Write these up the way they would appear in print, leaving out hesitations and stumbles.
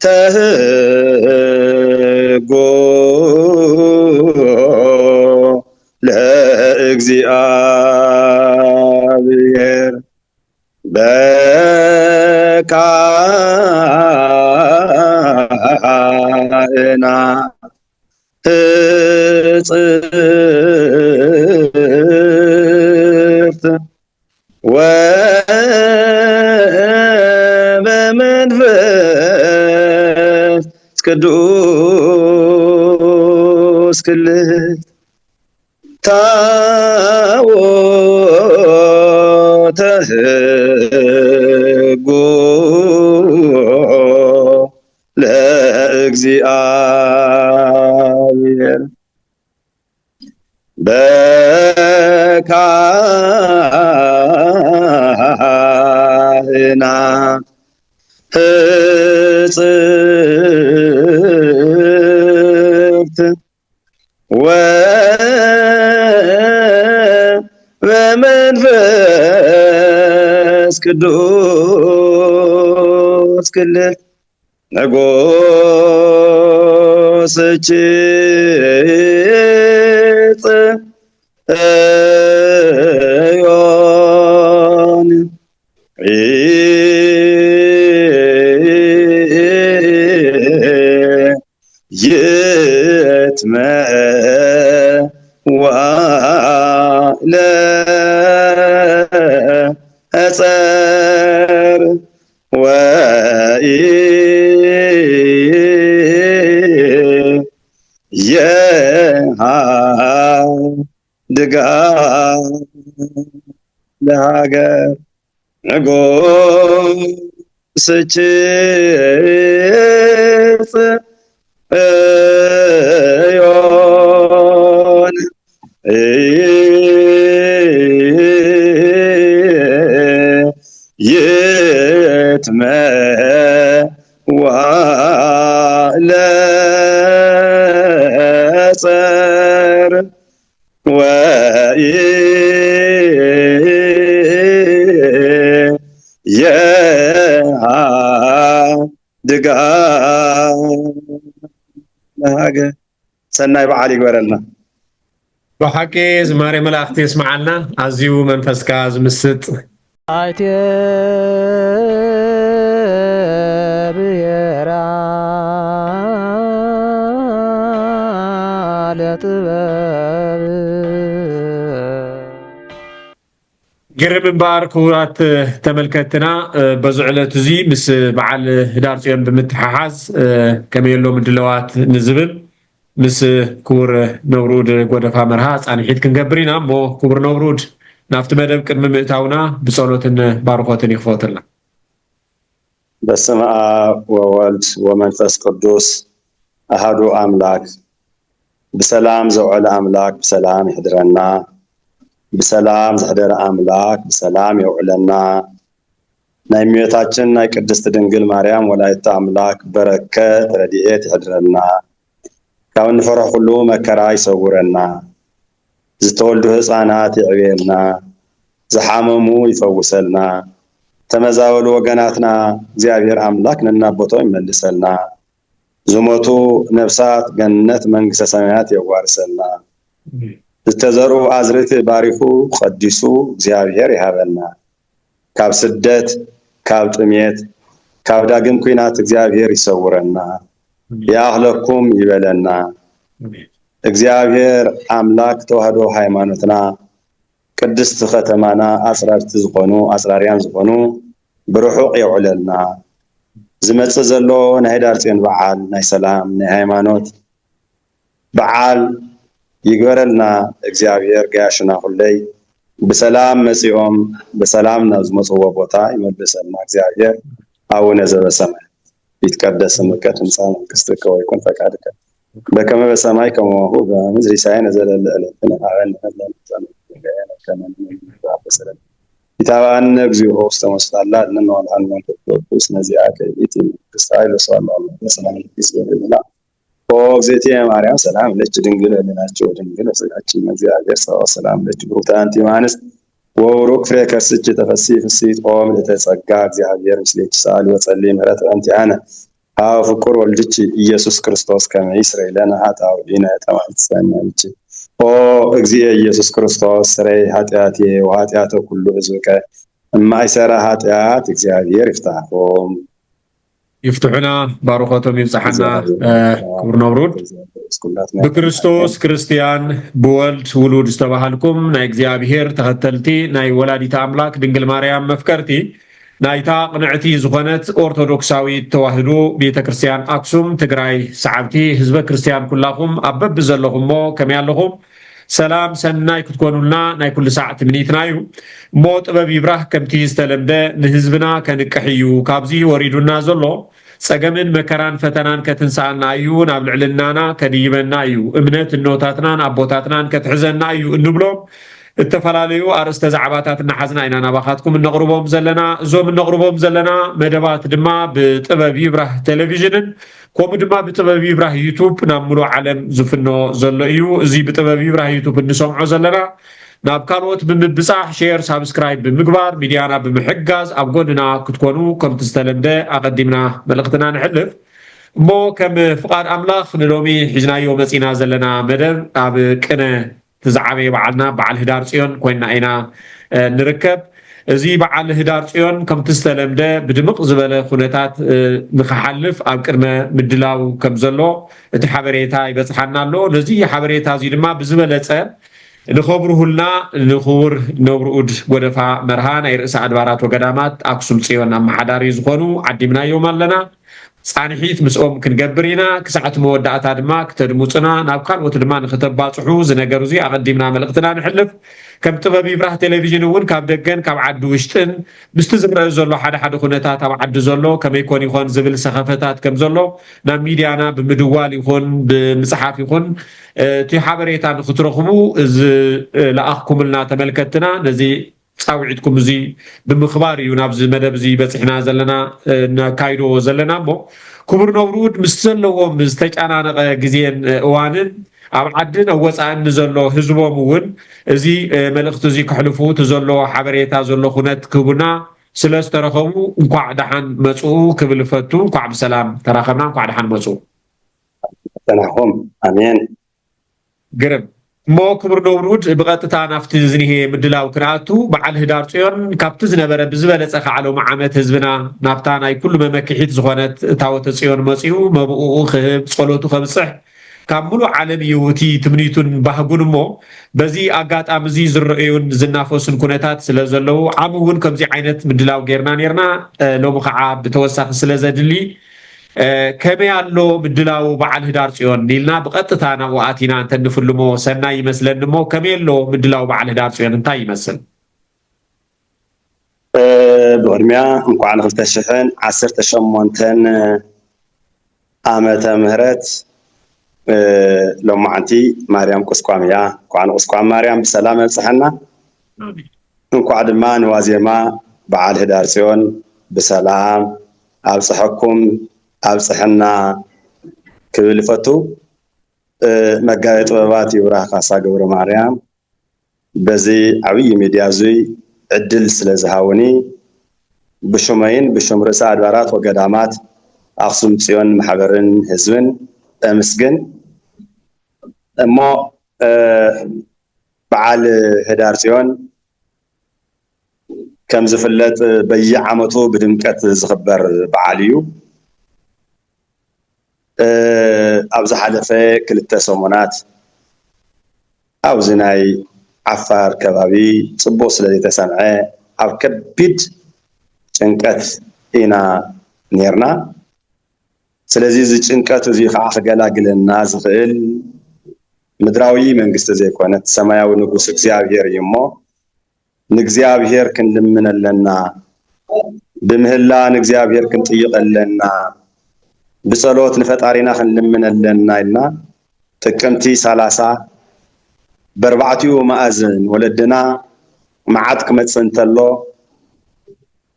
ተህጎ ለእግዚአብሔር በካህናት ሕጽርት ወበመንፈስ ቅዱስ ክልት ታቦተ ሕጉ ለእግዚአብሔር በካህናት ሕጽርት ወበመንፈስ ቅዱስ ክልት ንጉሥ ጽዮን ይትመዋ ለጸር ድጋፍ ለሀገር ንጉሥ ጽዮን ይትመዋ ለጸር ድጋፍ ለሀገር ሰናይ በዓል ይግበረልና። ብሓቂ ዝማሬ መላእኽቲ ይስማዓልና ኣዝዩ መንፈስካ ዝምስጥ አይቴ ብሔራ ለጥበብ ግርም እምበር ክቡራት ተመልከትና በዚ ዕለት እዚ ምስ በዓል ህዳር ፅዮን ብምትሓሓዝ ከመይ ኣሎ ምድለዋት ንዝብል ምስ ክቡር ነብሩድ ጎደፋ መርሃ ፃንሒት ክንገብር ኢና እሞ ክቡር ነብሩድ ናፍቲ መደብ ቅድሚ ምእታውና ብጸሎትን ባርኾትን ይኽፈትልና። በስመ አብ ወወልድ ወመንፈስ ቅዱስ አሐዱ አምላክ በሰላም ዘውዕለ አምላክ በሰላም ይሕድረና በሰላም ዘሕደረ አምላክ በሰላም ይውዕለና። ናይ እመቤታችን ናይ ቅድስት ድንግል ማርያም ወላዲተ አምላክ በረከት ረድኤት ይሕድረና። ካብ እንፈርሖ ኩሉ መከራ ይሰውረና። ዝተወልዱ ህፃናት ይዕብየልና፣ ዝሓመሙ ይፈውሰልና፣ ተመዛበሉ ወገናትና እግዚአብሔር አምላክ ነናቦቶም ይመልሰልና፣ ዝሞቱ ነፍሳት ገነት መንግስተ ሰማያት የዋርሰልና፣ ዝተዘርኡ አዝርዕቲ ባሪኹ ቀዲሱ እግዚአብሔር ይሃበና፣ ካብ ስደት ካብ ጥሜት ካብ ዳግም ኩናት እግዚአብሔር ይሰውረና፣ ያህለኩም ይበለና። እግዚአብሔር አምላክ ተዋህዶ ሃይማኖትና ቅድስት ከተማና አጽራርቲ ዝኾኑ አጽራርያን ዝኾኑ ብሩሑቅ ይውዕለልና። ዝመጽእ ዘሎ ናይ ህዳር ጽዮን በዓል ናይ ሰላም ናይ ሃይማኖት በዓል ይግበረልና። እግዚአብሔር ጋያሽና ሁለይ በሰላም መጽኦም በሰላም ናብ ዝመጽዎ ቦታ ይመልሰልና። እግዚአብሔር አቡነ ዘበሰማይ ይትቀደስ ስምከ ትምጻእ መንግሥትከ ወይኩን ፈቃድከ በከመ በሰማይ ከማሁ በምድር ሲሳየነ ዘለለ ዕለትነ ሀበነ ይታበአነ እግዚኦ ውስተ መስቀል እንነዋልአን መንፈስ ቅዱስ ነዚአከ ይእቲ መንግሥት ኃይል ወሰላም በሰላም ይስገድልና። ኦ እግዝእትየ ማርያም ሰላም ለኪ ድንግል ወለናቸው ድንግል ወስጋችን እግዚአብሔር ሰው ሰላም ለኪ ብሩክት አንቲ እምአንስት وورق فريك السجة تفسي في السيد قوم لتسقى እግዚአብሔር مسليك سأل وصلي مرات أنت أنا هاو فكر والدتي إيسوس كريستوس كما يسري لنا هاتاو لنا تمام تسمعتي أو إجزي إيسوس كريستوس سري هاتياتي وهاتياته كله إزوك ما يسرى هاتيات እግዚአብሔር يفتحهم يفتحنا باروخاتهم يفتحنا كبر نورود بكريستوس كريستيان بولد ولود استباهلكم ناي እግዚአብሔር تختلتي ناي ولادي أملاك دنجل مريم مفكرتي نايتا قنعتي زغنت أرثوذكساوي توحدو بيتا كريستيان أكسوم تقراي سعبتي حزب كريستيان كلهم أبب زلهم مو كميان لهم سلام سناي كتكونوا لنا ناي كل ساعة منيتنايو موت أبب يبراه كمتي استلمده نهزبنا كنكحيو كابزي وريدونا زلو سقمن مكران فتنان كتنسعنا أيو نابلع لنانا كديبنا أيو امنت النوتاتنا أبوتاتنا كتحزنا أيو النبلو التفلاليو أرست زعباتنا حزنا إننا باخاتكم النقربهم زلنا زوم النقربهم زلنا مدبات دما بطبب يبراه تلفزيون كوم دما بطبب يبراه يوتيوب نعملو عالم زفنو زلو إيو زي بطبب يبراه يوتيوب نسمعو زلنا ناب كانوت بمبصاح شير سبسكرايب بمقبار ميديانا بمحجاز أبقودنا كتكونو كم تستلمده أقدمنا بلغتنا نحلف مو كم فقار أملاخ نلومي حجنا يوم نسينا زلنا مدر أب كنا تزعبي بعلنا بعل هدار صيون كوينا اينا نركب زي بعل هدار صيون كم تستلم ده بدمق زباله خونتات نخحلف اب قرمه مدلاو كم زلو اتي حبريتا يبصحنا له نزي حبريتا زي دما بزبلصه نخبره لنا نخور نبرؤد ودفا مرهان اي رئيس ادبارات وقدامات اكسوم صيون ام حداري زخونو عدمنا يوم لنا صانحيت مسؤوم كنقبرينا كساعة مودعتا دما كتدموصنا نابكال وتدما نختباصحو زنقرو زي اقدمنا ملقتنا نحلف كم طبب يبراه تلفزيون ون كاب دقن كاب عدو وشتن مستزرع زلو حدا خونتا تبع عدو زلو كم يكون يكون زبل سخافتات كم زلو نا ميديانا بمدوال يكون بمصحف يكون تي حبريتا نخترخبو لاخكم لنا تملكتنا نزي صاوعدكم زي بمخبار ينابز مدب زي بصحنا زلنا نكايدو زلنا مو كبر نورود مستلوهم مستجانانق غزين اوانن اب عدن وصان زلو حزبهم ون زي ملخت زي كحلفو تزلو حبريتا زلو خنت كبنا سلاسترخمو انقع دحن مصو كبلفتو انقع بسلام تراخمنا انقع دحن مصو تناهم امين قرب مو كبر نورود بقطتا نافت زنيه مدلاو كناتو بعل هدار صيون كابت زنبره بزبلص خعلو معامت حزبنا نافتانا كل ممكحيت زخونت تاوت صيون مصيو مبؤو خب صلوتو خبصح كاملو عالم يوتي تمنيتون باهغون مو بزي اغاطام زي زرئيون زنافوسن كونتات سلازلو عامون كمزي عينت مدلاو غيرنا نيرنا لو مخعا بتوسخ سلازدلي كمي يالو مدلاو بعل هدار صيون نيلنا بقطتانا واتينا انت نفلمو سنا يمسلن مو كمي يالو مدلاو بعل هدار صيون انت يمسل بورميا انكوان خلتشفن 18 عامة مهرت لو معنتي مريم قسقاميا كوان قسقام مريم بسلام صحنا انكو عدما نوازيما بعل هدار صيون بسلام ابصحكم ابصحنا كلفتو مغايط بابات يبراه خاصا غبر مريم بزي عبي ميديا زي عدل سلازهاوني بشمين بشمرسا ادبارات وقدامات اخصم صيون محبرن حزبن امسجن اما بعل هدار صيون كم زفلت بي عمتو بدمكت زخبر بعاليو ابز حلفه كلتا سمونات او زناي عفار كبابي صبو سلازي تسمعه او كبيد ጭንቀት ኢና ነርና ስለዚህ እዚ ጭንቀት እዚ ከዓ ክገላግለና ዝኽእል ምድራዊ መንግስት ዘይኮነት ሰማያዊ ንጉስ እግዚአብሔር ይሞ ንእግዚአብሔር ክንልምነለና ብምህላ ንእግዚአብሔር ክንጥይቀለና بصلوت نفطارينا خنلمنلنا إلنا تكمتي 30 بربعتيو مأذن ولدنا معادك متصنتلو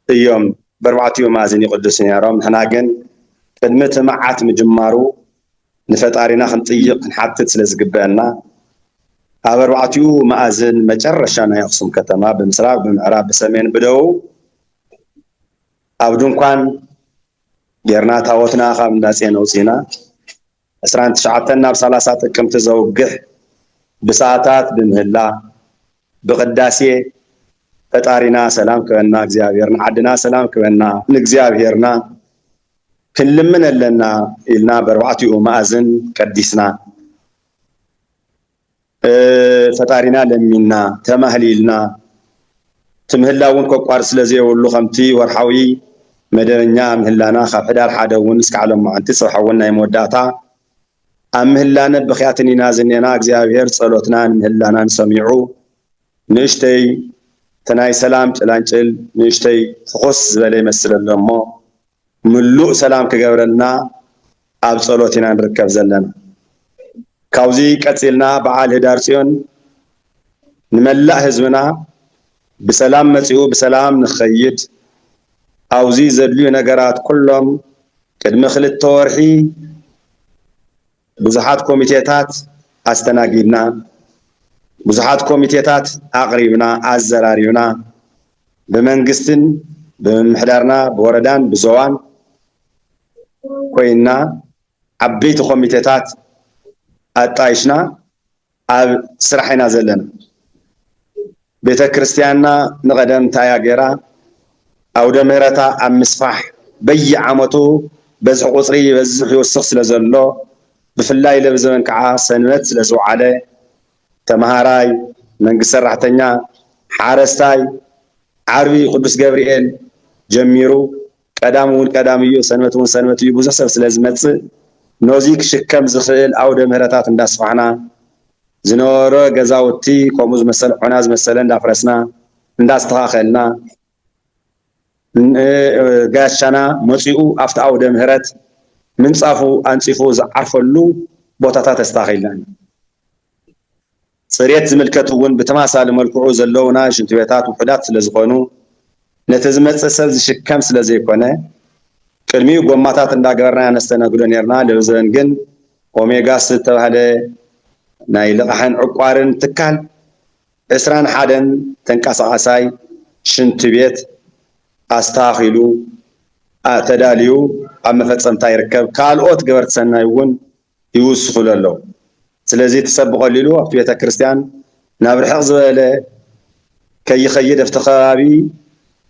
اليوم بربعتيو مأذن يقدسني يا رب حنا جن قدمت معات مجمارو نفطارينا خنطيق نحطت سلازقبالنا أبربعتيو مأذن مجرشان يقسم كتما بمسراق بمعراب بسمين بدو أبدون كان جرنا تاوتنا خام ناسين وسينا أسران تشعتنا بسلاسات كم تزوجه بساعات بمهلا بقداسي فتارينا سلام كأننا إخزيابيرنا عدنا سلام كأننا إخزيابيرنا كل من لنا إلنا بربعتيو مأذن كديسنا فتارينا لمنا تمهليلنا تمهلا ونكو قارس لزي ولو خمتي ورحوي مدرنيا مهلانا خاب حدار حدا ونسك على ما انت صحونا يموداتا امهلانا بخياتني نازنينا اغزيابير صلوتنا مهلانا نسمعو نشتي تناي سلام تلانچل نشتي خص زبل يمسل لمو ملؤ سلام كغبرلنا اب صلوتنا نركب زلنا كاوزي قتلنا بعال هدار سيون نملا حزبنا بسلام مسيو بسلام نخيد اوزي زدليو نغرات كلهم قدم خلت تورحي بزحات كوميتيتات استناغيدنا بزحات كوميتيتات اقريبنا ازراريونا بمنغستن بمحدارنا بوردان بزوان كوينا عبيت كوميتيتات አጣይሽና ኣብ ስራሕና ዘለና ቤተ ክርስቲያንና ንቀደም ታያገራ ኣውደ ምህረታ ኣብ ምስፋሕ በየዓመቱ በዝሕ ቁፅሪ በዝሕ ይወስኽ ስለዘሎ ብፍላይ ለብዘበን ከዓ ሰንበት ስለዝወዓለ ተማሃራይ መንግስት ሰራሕተኛ ሓረስታይ ዓርቢ ቅዱስ ገብርኤል ጀሚሩ ቀዳም እዩ ሰንበት እዩ ብዙሕ ሰብ ስለዝመጽእ نوزيك شكم زخيل أو دمهرتات انداس فحنا زنورو غزاوتي كوموز مثل عناز مثلا دافرسنا انداس تخاخلنا غاشنا مصيو افت أو دمهرت من صافو انصفو زعرفلو بوتاتا تستاخيلنا صريت زملكتون بتماثال ملكعو زلونا شنتبيتات وحدات سلازخونو نتزمت سب شكم سلازيكونه كلمي قوماتات انداغرنا نستنغدو نيرنا لبزن جن اوميغا ستبهله ناي لقحن عقارن تكال اسران حدن تنقاسقاساي شنت بيت استاخيلو اتداليو ام فصمتا يركب كالوت غبرت سنايون يوسخللو سلازي تسبقللو في بيت كريستيان نابرحق زباله كي خيد افتخابي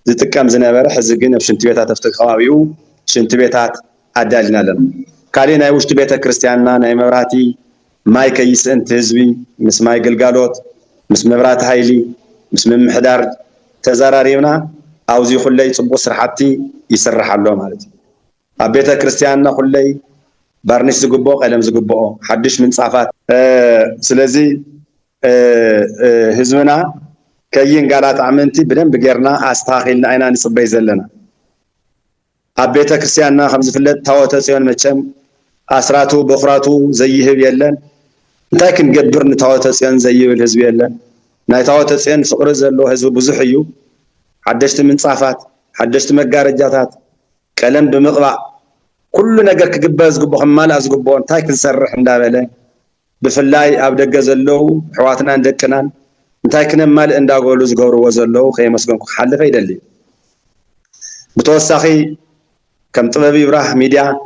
زتكم زنبر حزقن بشنت بيتات افتخابيو شنت بيتات عدالنا لنا كالينا يوشت بيت كريستياننا ناي مبراتي ماي كيس انت هزبي مس ماي قلقالوت مس مبرات هايلي مس محدار تزاراريونا اوزي خلي صبو سرحتي يسرح له مالتي بيت كريستياننا خلي بارنيس زغبو قلم زغبو حدش من صافات سلازي هزمنا كاين قالات عمنتي بدن بغيرنا استاخيلنا اينا نصبي زلنا أبيتا كريستياننا خمس فلت تاوتا سيون مچم أسراتو بخراتو زيهب يلن لكن قبرن تاوتا سيون زيهب الحزب يلن ناي تاوتا سيون فقر زلو حزب بزحيو حدشت من صافات حدشت مقارجاتات كلام بمقبع كل نقر كقبا زقبو خمال أزقبو انتاي كنسرح اندابله بفلاي أبدق زلو حواتنا اندكنان انتاي كنمال انداغولو زقورو وزلو خيمسكنكو حلفة يدلي بتوساخي كم طبيب يبرح ميديا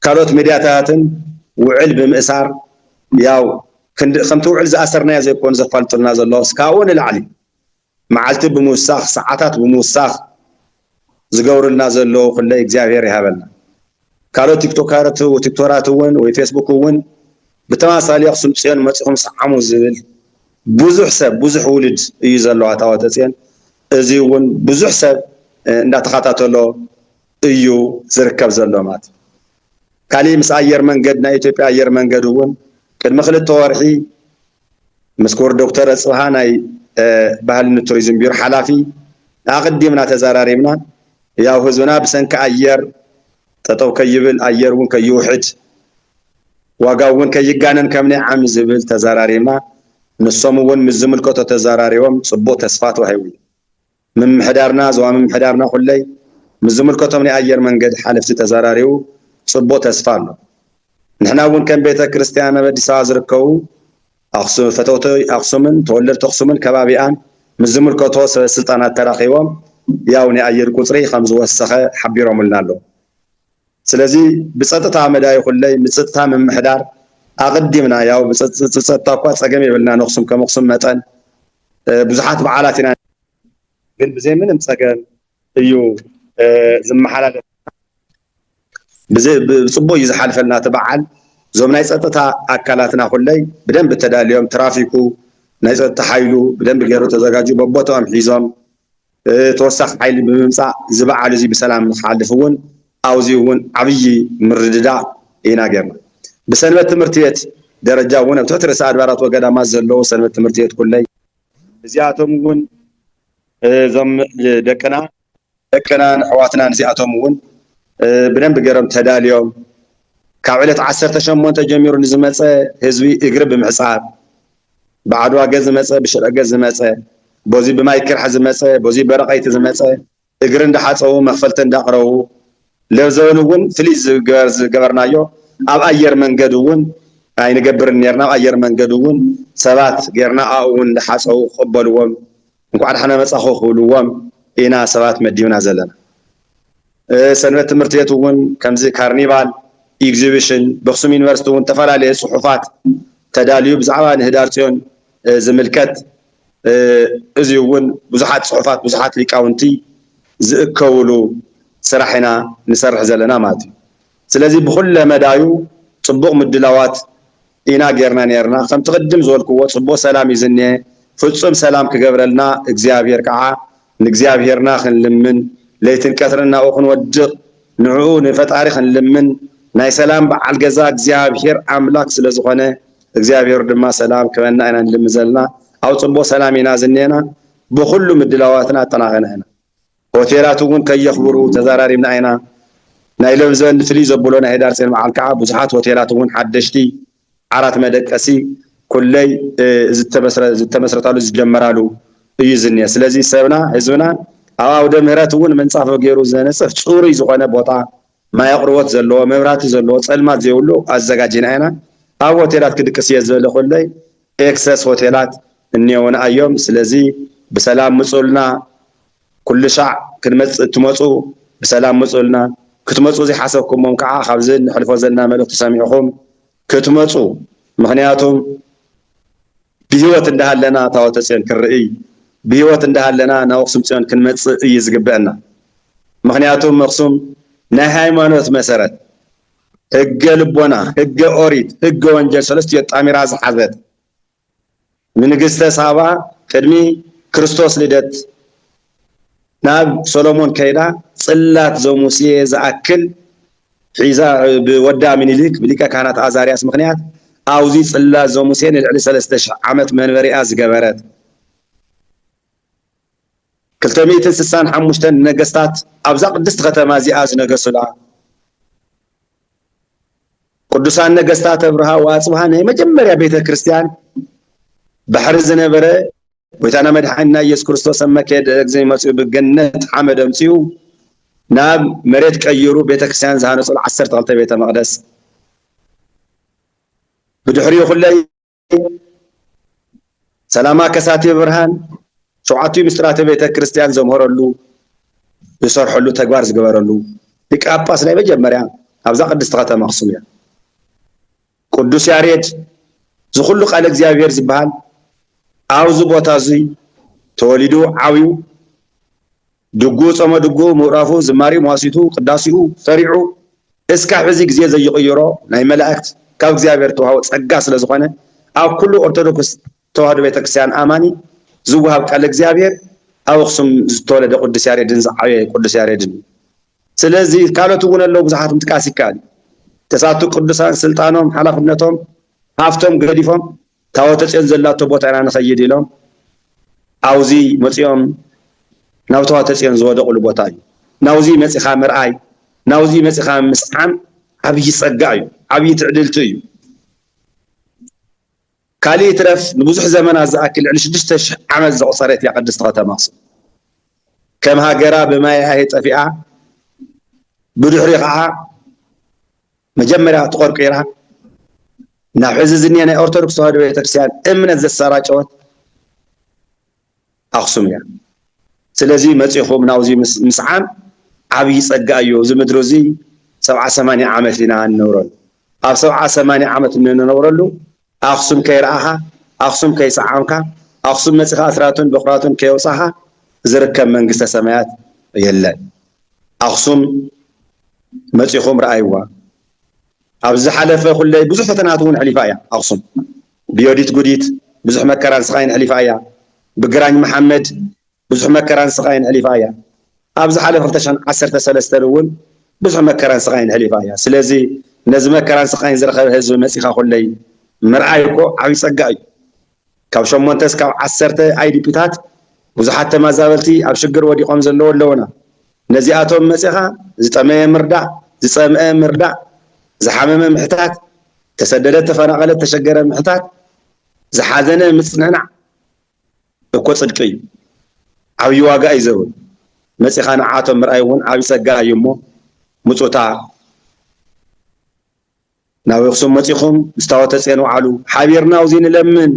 كالوت ميدياتاتن وعل بمئسار ياو خمتو وعل زأسرنا زي كون زفالتنا زلو سكاون العلي معلت بموساخ ساعتات بموساخ زقور لنا زلو خلي اكزافير يهابلنا كالوت تيكتوكارات وتيكتورات ون وفيسبوك ون بتماثال يقسم سيان مصيهم صعمو زبل بوزح سب بوزح ولد يزلو عطاواتسين ازي ون بوزح سب اندا تخاطاتلو እዩ ዝርከብ ዘሎ ማለት ካሊ ምስ ኣየር መንገድ ናይ ኢትዮጵያ ኣየር መንገድ እውን ቅድሚ 2 ወርሒ መስኮር ዶክተር ጽባሃ ናይ ባህልን ቱሪዝም ቢሮ ሓላፊ ኣቅዲምና ተዛራሪምና ያው ህዝብና ብሰንከ ኣየር ተጠው ከይብል ኣየር እውን ከይውሕድ ዋጋውን ከይጋነን ከምኒ ዓም ዝብል ተዛራሪምና ንሶም እውን ምዝምልከቶ ተዛራሪዎም ጽቦ ተስፋት ወሃይው ምምሕዳርና ዘዋ ምምሕዳርና ኩለይ مزملكتهم ني أير منجد حالفتي تزاراريو صبو تسفالو نحنا ون كان بيت كريستيانا بدي سازركو أقسم فتوتي أقسمن تولرت أقسمن كبابيان مزمر كتوس السلطانات تراخيهم ياوني أير كتري خمس وسخة حبيرهم لنا سلازي بسطتها مداي خلي بسطتها من محدار أقدمنا ياو بسطتها قوات سقمي بلنا نقسم كمقسم متن بزحات بعالاتنا ግን ብዘይ ምንም ፀገም እዩ ዝመሓላለፍ ብፅቡቅ እዩ ዝሓልፈልና ተበዓል እዞም ናይ ፀጥታ ኣካላትና ኩለይ ብደንብ ተዳልዮም ትራፊኩ ናይ ፀጥታ ሓይሉ ብደንብ ገይሩ ተዘጋጅዩ በቦቶኦም ሒዞም ተወሳኺ ሓይሊ ብምምፃእ ዝበዓል እዚ ብሰላም ንክሓልፍ እውን ኣብዙ እውን ዓብይ ምርድዳእ ኢና ጌርና ብሰንበት ትምህርቲ ቤት ደረጃ እውን ኣብ ትሕቲ ርእሲ ኣድባራት ወገዳማት ዘለዉ ሰንበት ትምህርቲ ቤት ኩለይ እዚኣቶም እውን እዞም ደቅናን ኣሕዋትናን እዚኣቶም እውን ብደንብ ገይሮም ተዳልዮም ካብ ዕለት 18 ጀሚሩ ንዝመፀ ህዝቢ እግሪ ብምሕፃር ብዓድዋ ገዝ ዝመፀ ብሽረ ገዝ ዝመፀ በዚ ብማይ ክርሐ ዝመፀ በዚ በረቐይቲ ዝመፀ እግሪ እንዳሓፀቡ መኽፈልቲ እንዳቕረቡ ለዘውን እውን ፍልይ ዝገበርናዮ ኣብ ኣየር መንገዲ እውን ኣይንገብርን ነርና ኣብ ኣየር መንገዲ እውን ሰባት ጌርና ኣብኡ እውን እንዳሓፀቡ ክቕበልዎም እንኳን ደሕና መፃኹ ክብልዎም ኢና ሰባት መዲብና ዘለና ሰንበት ትምህርቲ ቤት እውን ከምዚ ካርኒቫል ኤግዚቢሽን በአክሱም ዩኒቨርሲቲ እውን ተፈላለየ ፅሑፋት ተዳልዩ ብዛዕባ ንህዳር ፅዮን ዝምልከት እዚ እውን ብዙሓት ፅሑፋት ብዙሓት ሊቃውንቲ ዝእከብሉ ስራሕ ኢና ንሰርሕ ዘለና ማለት እዩ ስለዚ ብኩለ መዳዩ ፅቡቕ ምድላዋት ኢና ጌርና ነርና ከምቲ ቅድም ዝበልክዎ ፅቡቕ ሰላም እዩ ዝኒአ ፍጹም ሰላም ክገብረልና እግዚአብሔር ከዓ ንእግዚአብሔርና ክንልምን ለይትን ቀትርን ናብኡ ክንወድቕ ንዕኡ ንፈጣሪ ክንልምን ናይ ሰላም በዓል ገዛ እግዚአብሔር ኣምላክ ስለ ዝኾነ እግዚአብሔር ድማ ሰላም ክበና ኢና ንልምን ዘለና ኣብ ፅቡቕ ሰላም ኢና ዝኒአና ብኩሉ ምድላዋትና ኣጠናቒና ኢና ሆቴላት እውን ከየኽብሩ ተዘራሪብና ኢና ናይ ለምዘን ፍልይ ዘብሎ ናይ ህዳር ፅዮን በዓል ከዓ ብዙሓት ሆቴላት እውን ሓደሽቲ ዓራት መደቀሲ ኩለይ ዝተመስረታሉ ዝጀመራሉ እዩ ዝኒአ ስለዚ ሰብና ህዝብና ኣብ ኣውደ ምህረት እውን ምንፃፍ ገይሩ ዘነፅፍ ፅሩይ ዝኾነ ቦታ ማይ ኣቕርቦት ዘለዎ መብራህቲ ዘለዎ ፀልማት ዘይብሉ ኣዘጋጂና ኢና ኣብ ሆቴላት ክድቅስ እየ ዝበለ ኩለይ ኤክሰስ ሆቴላት እኒአውና እዮም ስለዚ ብሰላም ምፁልና ኩሉ ሻዕ ክንመፅእ እትመፁ ብሰላም ምፁልና ክትመፁ ዘይሓሰብኩሞም ከዓ ካብዚ ንሕልፎ ዘለና መልእኽቲ ሰሚዕኹም ክትመፁ ምክንያቱም ብህይወት እንዳሃለና ታቦተ ፅዮን ክንርኢ ብህይወት እንዳሃለና ናብ ኣክሱም ፅዮን ክንመፅእ እዩ ዝግበአና ምክንያቱም ኣክሱም ናይ ሃይማኖት መሰረት ህገ ልቦና ህገ ኦሪት ህገ ወንጀል ሰለስቲኡ ጣሚራ ዝሓዘት ንንግስተ ሳባ ቅድሚ ክርስቶስ ልደት ናብ ሶሎሞን ከይዳ ፅላት ዘሙሴ ዝኣክል ሒዛ ብወዳ ምኒልክ ብሊቀ ካህናት ኣዛርያስ ምክንያት ኣብዚ ፅላት ዘሙሴ ንልዕሊ 3000 ዓመት መንበሪኣ ዝገበረት 265 ነገስታት ኣብዛ ቅድስቲ ከተማ እዚኣ ዝነገሱላ ቅዱሳን ነገስታት ኣብርሃ ወኣፅብሃ ናይ መጀመርያ ቤተ ክርስቲያን ባሕሪ ዝነበረ ጎይታና መድሓኒና ኢየሱስ ክርስቶስ መከደ ግዜ መፅኡ ብገነት ሓመድ ኣምፅኡ ናብ መሬት ቀይሩ ቤተ ክርስቲያን ዝሃነፁ 12 ቤተ መቅደስ بدحري خلي سلاما كساتي برهان شوعتي مسترات بيت كريستيان زمهرلو يصرحلو تغبار زغبرلو ديك اباس لا مجمريا ابزا قدس تخته مخصوميا قدوس ياريد زخلو قال እግዚአብሔር ዝባል አውዝ ቦታ ዙይ ተወሊዱ ዓዊው ድጉ ጾመ ድጉ ምዕራፉ ዝማሪ መዋሲቱ ቅዳሲኡ ፈሪዑ እስካ ሕዚ ግዜ ዘይቀይሮ ናይ መላእክት ካብ እግዚአብሔር ተዋህቦ ጸጋ ስለ ዝኾነ ኣብ ኩሉ ኦርቶዶክስ ተዋህዶ ቤተክርስቲያን አማኒ ዝውሃብ ቃል እግዚአብሔር ኣብ ኣክሱም ዝተወለደ ቅዱስ ያሬድን ዝዓበየ ቅዱስ ያሬድን ስለዚ ካልኦት እውን ኣለው ብዙሓት ምጥቃስ ይካል ተሳቱ ቅዱሳን ስልጣኖም ሓላፍነቶም ሃፍቶም ገዲፎም ታቦተ ፅዮን ዘላቶ ቦታ ኢና ንኸይድ ኢሎም ኣብዚ መፅኦም ናብ ታቦተ ፅዮን ዝወደቑሉ ቦታ እዩ ናብዚ መፂኻ ምርኣይ ናብዚ መፂኻ ምስዓም ዓብይ ጸጋ እዩ ዓብይ ትዕድልቲ እዩ ካልእ ትረፍ ንብዙሕ ዘመናት ዝኣክል ልዕሊ 6000 ዓመት ዘቑፀረት እያ ቅድስቲ ከተማ ኣክሱም ከም ሃገራ ብማይ ኣይጠፊኣ ብድሕሪ ከዓ መጀመርያ ተቆርቂራ ናብ ሕዚ ዝኒአ ናይ ኦርቶዶክስ ተዋህዶ ቤተክርስትያን እምነት ዘሰራጨወት ኣክሱም እያ ስለዚ መፂኹም ናብዚ ምስዓም ዓብይ ፀጋ እዩ እዚ ምድሪ እዚ 70-80 ዓመት ኢና ንነብረሉ ኣብ 70-80 ዓመት ንነብረሉ ኣክሱም ከይረኣኻ ኣክሱም ከይሰዓምካ ኣክሱም መፂኻ ኣስራቱን በኩራቱን ከይወፃኻ ዝርከብ መንግስተ ሰማያት የለን ኣክሱም መፂኹም ረኣይዋ ኣብዚ ሓለፈ ኩለይ ብዙሕ ፈተናት እውን ሕሊፋ እያ ኣክሱም ብዮዲት ጉዲት ብዙሕ መከራን ስቃይን ሕሊፋ እያ ብግራኝ መሐመድ ብዙሕ መከራን ስቃይን ሕሊፋ እያ ኣብዚ ሓለፈ 2013 እውን ብዙሕ መከራን ስቃይን ሕሊፋ እያ ስለዚ ነዚ መከራን ስቃይን ዝረኸበ ህዝቢ መፂኻ ኩለይ ምርኣይ እኮ ዓብይ ፀጋ እዩ ካብ 8 እስካብ 10 ኣይዲፒታት ብዙሓት ተመዛበልቲ ኣብ ሽግር ወዲቆም ዘለዎ ኣለውና ነዚኣቶም መፂኻ ዝጠመየ ምርዳእ ዝፀምአ ምርዳእ ዝሓመመ ምሕታት ተሰደደ ተፈናቀለ ተሸገረ ምሕታት ዝሓዘነ ምፅንዕናዕ እኮ ፅድቂ እዩ ዓብይ ዋጋ እዩ ዘብል መፂኻ ንዓቶም ምርኣይ እውን ዓብይ ፀጋ እዩ እሞ ምፁታ ናብ ኣክሱም መፂኹም ዝታወተ ፅዮን ዋዕሉ ሓቢርና ውዚ ንለምን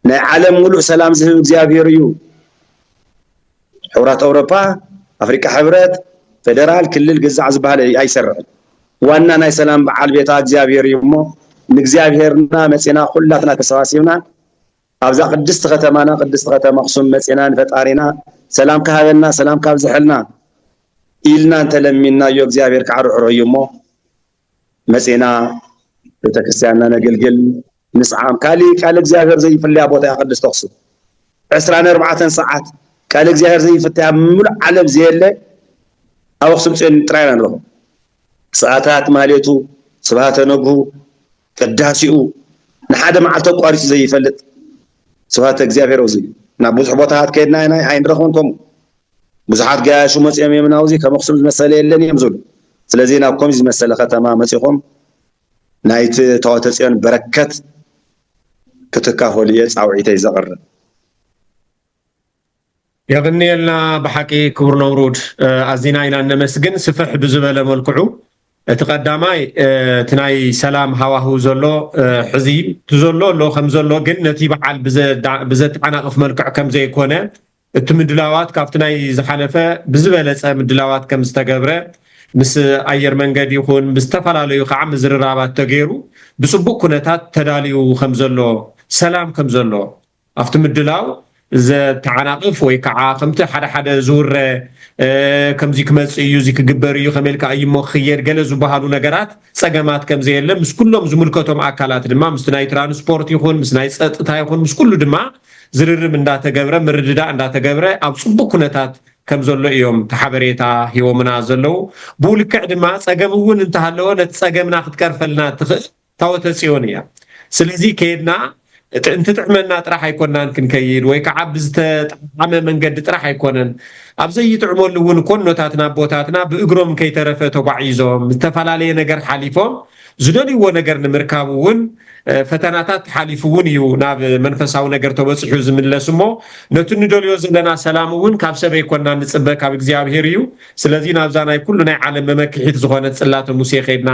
ናይ ዓለም ሙሉእ ሰላም ዝህብ እግዚኣብሔር እዩ ሕብራት ኣውሮፓ ኣፍሪካ ሕብረት ፌደራል ክልል ግዛዕ ዝበሃል ኣይሰርዕን ዋና ናይ ሰላም በዓል ቤታ እግዚኣብሔር እዩ እሞ ንእግዚኣብሔርና መፂና ኩላትና ተሰባሲብና ኣብዛ ቅድስቲ ከተማና ቅድስቲ ከተማ ኣክሱም መፂና ንፈጣሪና ሰላም ካሃበና ሰላም ካብ ዝሕልና ኢልና እንተለሚናዮ እግዚኣብሔር ካዕርዕሮ እዩ እሞ መፂና ቤተክርስትያንና ነገልግል ንስዓም ካሊእ ቃል እግዚኣብሔር ዘይፍለያ ቦታ እያ ቅድስቲ ኣክሱም 24 ሰዓት ቃል እግዚኣብሔር ዘይፍተያ ሙሉእ ዓለም ዘየለ ኣብ ኣክሱም ፅዮን ጥራይና ንረኽቦ ሰዓታት ማህሌቱ ስብሃተ ነግሁ ቅዳሲኡ ንሓደ መዓልቲ ኣቋሪፁ ዘይፈልጥ ስብሃተ እግዚኣብሔር እዚ ናብ ብዙሕ ቦታታት ከይድና ኢና ኣይንረኽቦን ከምኡ ብዙሓት ጋያሹ መፅኦም እዮም ናብዚ ከም ኣክሱም ዝመሰለ የለን እዮም ዝብሉ ስለዚ ናብ ከምዚ ዝመሰለ ከተማ መፂኹም ናይቲ ታወተ ፅዮን በረከት ክትካፈሉ እየ ፃውዒተይ ዘቕርብ የቕኒየልና ብሓቂ ክቡር ነውሩድ ኣዝና ኢና ነመስግን ስፍሕ ብዝበለ መልክዑ እቲ ቀዳማይ እቲ ናይ ሰላም ሃዋህው ዘሎ ሕዚ ዘሎ ኣሎ ከም ዘሎ ግን ነቲ በዓል ብዘተዓናቕፍ መልክዕ ከም ዘይኮነ እቲ ምድላዋት ካብቲ ናይ ዝሓለፈ ብዝበለፀ ምድላዋት ከም ዝተገብረ ምስ ኣየር መንገዲ ይኹን ብዝተፈላለዩ ከዓ ምዝርራባት ተገይሩ ብፅቡቅ ኩነታት ተዳልዩ ከም ዘሎ ሰላም ከም ዘሎ ኣብቲ ምድላው ዘተዓናቕፍ ወይ ከዓ ከምቲ ሓደ ሓደ ዝውረ ከምዚ ክመፅእ እዩ እዚ ክግበር እዩ ከመልካ እዩ ሞ ክየድ ገለ ዝበሃሉ ነገራት ፀገማት ከም ዘየለ ምስ ኩሎም ዝምልከቶም ኣካላት ድማ ምስ ናይ ትራንስፖርት ይኹን ምስ ናይ ፀጥታ ይኹን ምስ ኩሉ ድማ ዝርርብ እንዳተገብረ ምርድዳእ እንዳተገብረ ኣብ ፅቡቅ ኩነታት ከም ዘሎ እዮም ተሓበሬታ ሂቦምና ዘለው ብውልክዕ ድማ ፀገም እውን እንተሃለወ ነቲ ፀገምና ክትቀርፈልና ትኽእል ታወተ ፅዮን እያ ስለዚ ከይድና እንትጥዕመና ጥራሕ ኣይኮናን ክንከይድ ወይ ከዓ ብዝተጣዕመ መንገዲ ጥራሕ ኣይኮነን ኣብ ዘይጥዕመሉ እውን ኮኖታትና ቦታትና ብእግሮም ከይተረፈ ተጓዒዞም ዝተፈላለየ ነገር ሓሊፎም ዝደልይዎ ነገር ንምርካብ እውን ፈተናታት ሓሊፉ እውን እዩ ናብ መንፈሳዊ ነገር ተበፂሑ ዝምለስ እሞ ነቲ ንደልዮ ዘለና ሰላም እውን ካብ ሰብ ኣይኮና ንፅበ ካብ እግዚኣብሔር እዩ ስለዚ ናብዛ ናይ ኩሉ ናይ ዓለም መመክሒት ዝኾነ ፅላተ ሙሴ ከይድና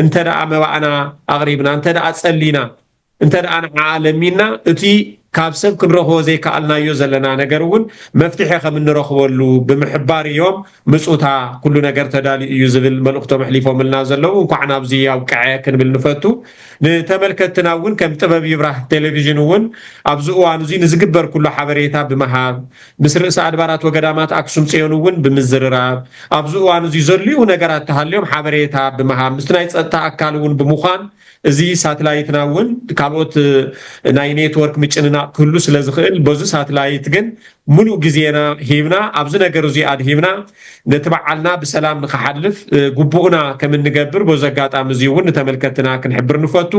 እንተ ደኣ መባእና ኣቕሪብና እንተ ደኣ ፀሊና እንተ ደኣ ንዓለሚና እቲ ካብ ሰብ ክንረኽቦ ዘይከኣልናዮ ዘለና ነገር እውን መፍትሒ ከም እንረኽበሉ ብምሕባር እዮም ምፁታ ኩሉ ነገር ተዳልዩ እዩ ዝብል መልእኽቶም ኣሕሊፎምልና ዘለው እንኳዕ ናብዚ ኣብቅዐ ክንብል ንፈቱ ንተመልከትና እውን ከም ጥበብ ይብራህ ቴሌቪዥን እውን ኣብዚ እዋን እዚ ንዝግበር ኩሉ ሓበሬታ ብምሃብ ምስ ርእሰ ኣድባራት ወገዳማት ኣክሱም ፅዮን እውን ብምዝርራብ ኣብዚ እዋን እዚ ዘልዩ ነገራት ተሃልዮም ሓበሬታ ብምሃብ ምስቲ ናይ ፀጥታ ኣካል እውን ብምዃን እዚ ሳተላይትና እውን ካልኦት ናይ ኔትወርክ ምጭንናቕ ክህሉ ስለ ዝኽእል በዚ ሳተላይት ግን ሙሉእ ግዜና ሂብና ኣብዚ ነገር እዚ ኣድሂብና ነቲ በዓልና ብሰላም ንክሓልፍ ግቡእና ከም እንገብር በዚ ኣጋጣሚ እዚ እውን ንተመልከትና ክንሕብር ንፈቱ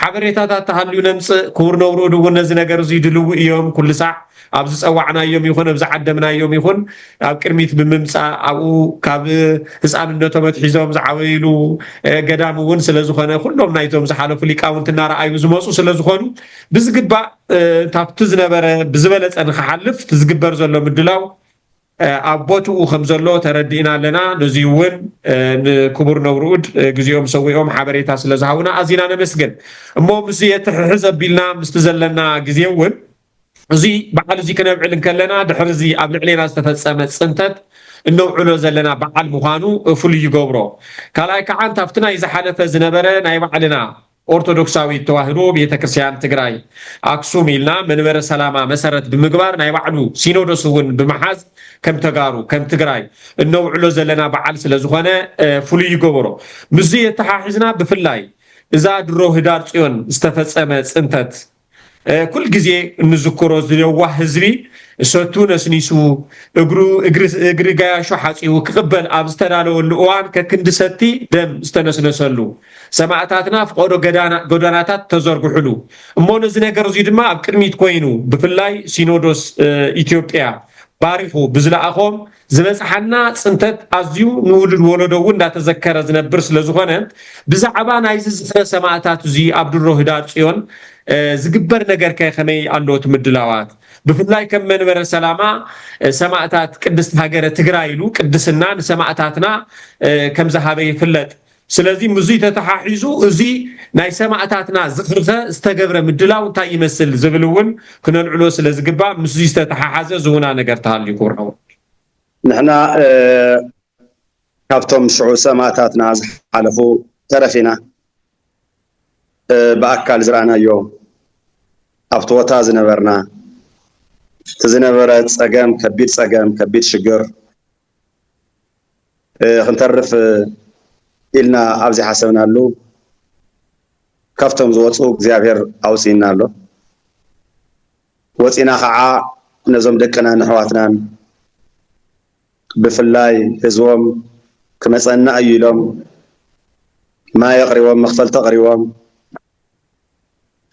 ሓበሬታታት ተሃልዩ ነምፅእ ክቡር ነውሩድ እውን ነዚ ነገር እዚ ድልው እዮም ኩሉ ሳዕ ኣብ ዝፀዋዕናዮም ይኹን ኣብ ዝዓደምናዮም ይኹን ኣብ ቅድሚት ብምምፃእ ኣብኡ ካብ ህፃንነቶም ኣትሒዞም ዝዓበይሉ ገዳም እውን ስለ ዝኾነ ኩሎም ናይቶም ዝሓለፉ ሊቃውንቲ እናረኣዩ ዝመፁ ስለ ዝኾኑ ብዝግባእ ካብቲ ዝነበረ ብዝበለፀ ንክሓልፍ ዝግበር ዘሎ ምድላው ኣቦትኡ ከም ዘሎ ተረዲእና ኣለና ነዙይ እውን ንክቡር ነብርኡድ ግዜኦም ሰዊኦም ሓበሬታ ስለ ዝሃቡና ኣዝና ነመስግን እሞ ምስ የተሕሕዝ ኣቢልና ምስቲ ዘለና ግዜ እውን እዚ በዓል እዚ ክነብዕል ከለና ድሕሪ እዚ ኣብ ልዕሌና ዝተፈፀመ ፅንተት እነውዕሎ ዘለና በዓል ምዃኑ ፍሉይ ይገብሮ ካልኣይ ከዓ ኣብቲ ናይ ዝሓለፈ ዝነበረ ናይ ባዕልና ኦርቶዶክሳዊት ተዋህዶ ቤተክርስትያን ትግራይ ኣክሱም ኢልና መንበረ ሰላማ መሰረት ብምግባር ናይ ባዕሉ ሲኖዶስ እውን ብምሓዝ ከም ተጋሩ ከም ትግራይ እነውዕሎ ዘለና በዓል ስለ ዝኾነ ፍሉይ ይገብሮ ምዚ የተሓሒዝና ብፍላይ እዛ ድሮ ህዳር ጽዮን ዝተፈጸመ ፅንተት ኩል ግዜ እንዝክሮ ዝለዋህ ህዝቢ ሰቱ ነስኒሱ እግሪ ጋያሾ ሓፂው ክቅበል ኣብ ዝተዳለወሉ እዋን ከክንዲ ሰቲ ደም ዝተነስነሰሉ ሰማዕታትና ፍቆዶ ጎዳናታት ተዘርግሑሉ እሞ ነዚ ነገር እዚ ድማ ኣብ ቅድሚት ኮይኑ ብፍላይ ሲኖዶስ ኢትዮጵያ ባሪኹ ብዝለኣኾም ዝበፅሓና ፅንተት ኣዝዩ ንውሉድ ወለዶ እውን እንዳተዘከረ ዝነብር ስለ ዝኾነ ብዛዕባ ናይዚ ዝኽረ ሰማዕታት እዚ ኣብ ድሮ ህዳር ጽዮን ዝግበር ነገር ከመይ ኣሎ ትምድላዋት ብፍላይ ከም መንበረ ሰላማ ሰማዕታት ቅድስት ሃገረ ትግራይ ኢሉ ቅድስና ንሰማዕታትና ከም ዝሃበ ይፍለጥ ስለዚ ምዙ ተተሓሒዙ እዚ ናይ ሰማዕታትና ዝኽርኸ ዝተገብረ ምድላው እንታይ ይመስል ዝብል እውን ክነልዕሎ ስለ ዝግባእ ምዙ ዝተተሓሓዘ ዝሁና ነገር ተሃልዩ ክብርዎ ንሕና ካብቶም ሽዑ ሰማዕታትና ዝሓለፉ ተረፊና በአካል ዝረአናዮ ኣብቲ ቦታ ዝነበርና ትዝነበረ ፀገም ከቢድ ሽግር ክንተርፍ ኢልና ኣብዚ ሓሰብናሉ ካብቶም ዝወፁ እግዚአብሔር ኣውፂና ኣሎ ወፂና ከዓ ነዞም ደቅናን ኣሕዋትናን ብፍላይ ህዝቦም ክመፀና እዩ ኢሎም ማይ ኣቕሪቦም መኽፈልቲ ኣቕሪቦም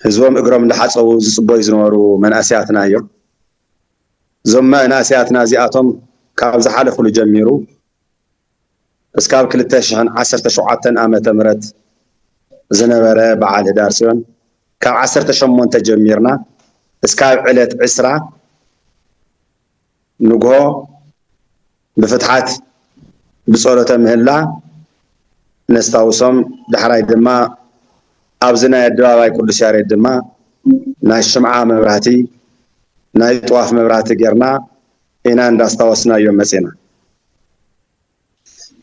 ህዝቦም እግሮም እንዳሓፀቡ ዝፅበዩ ዝነበሩ መናእስያትና እዮም እዞም መናእስያትና እዚኣቶም ካብ ዝሓለፉሉ ጀሚሩ እስካብ 2017 ዓመተ ምህረት ዝነበረ በዓል ህዳር ጽዮን ካብ 18 ጀሚርና እስካብ ዕለት 20 ንግሆ ብፍትሓት ብጸሎተ ምህላ ነስታውሶም ድሕራይ ድማ ኣብዚ ናይ ኣደባባይ ቅዱስ ያሬድ ድማ ናይ ሽምዓ መብራህቲ ናይ ጧፍ መብራህቲ ጌርና ኢና እንዳስታወስና እዮም መፂና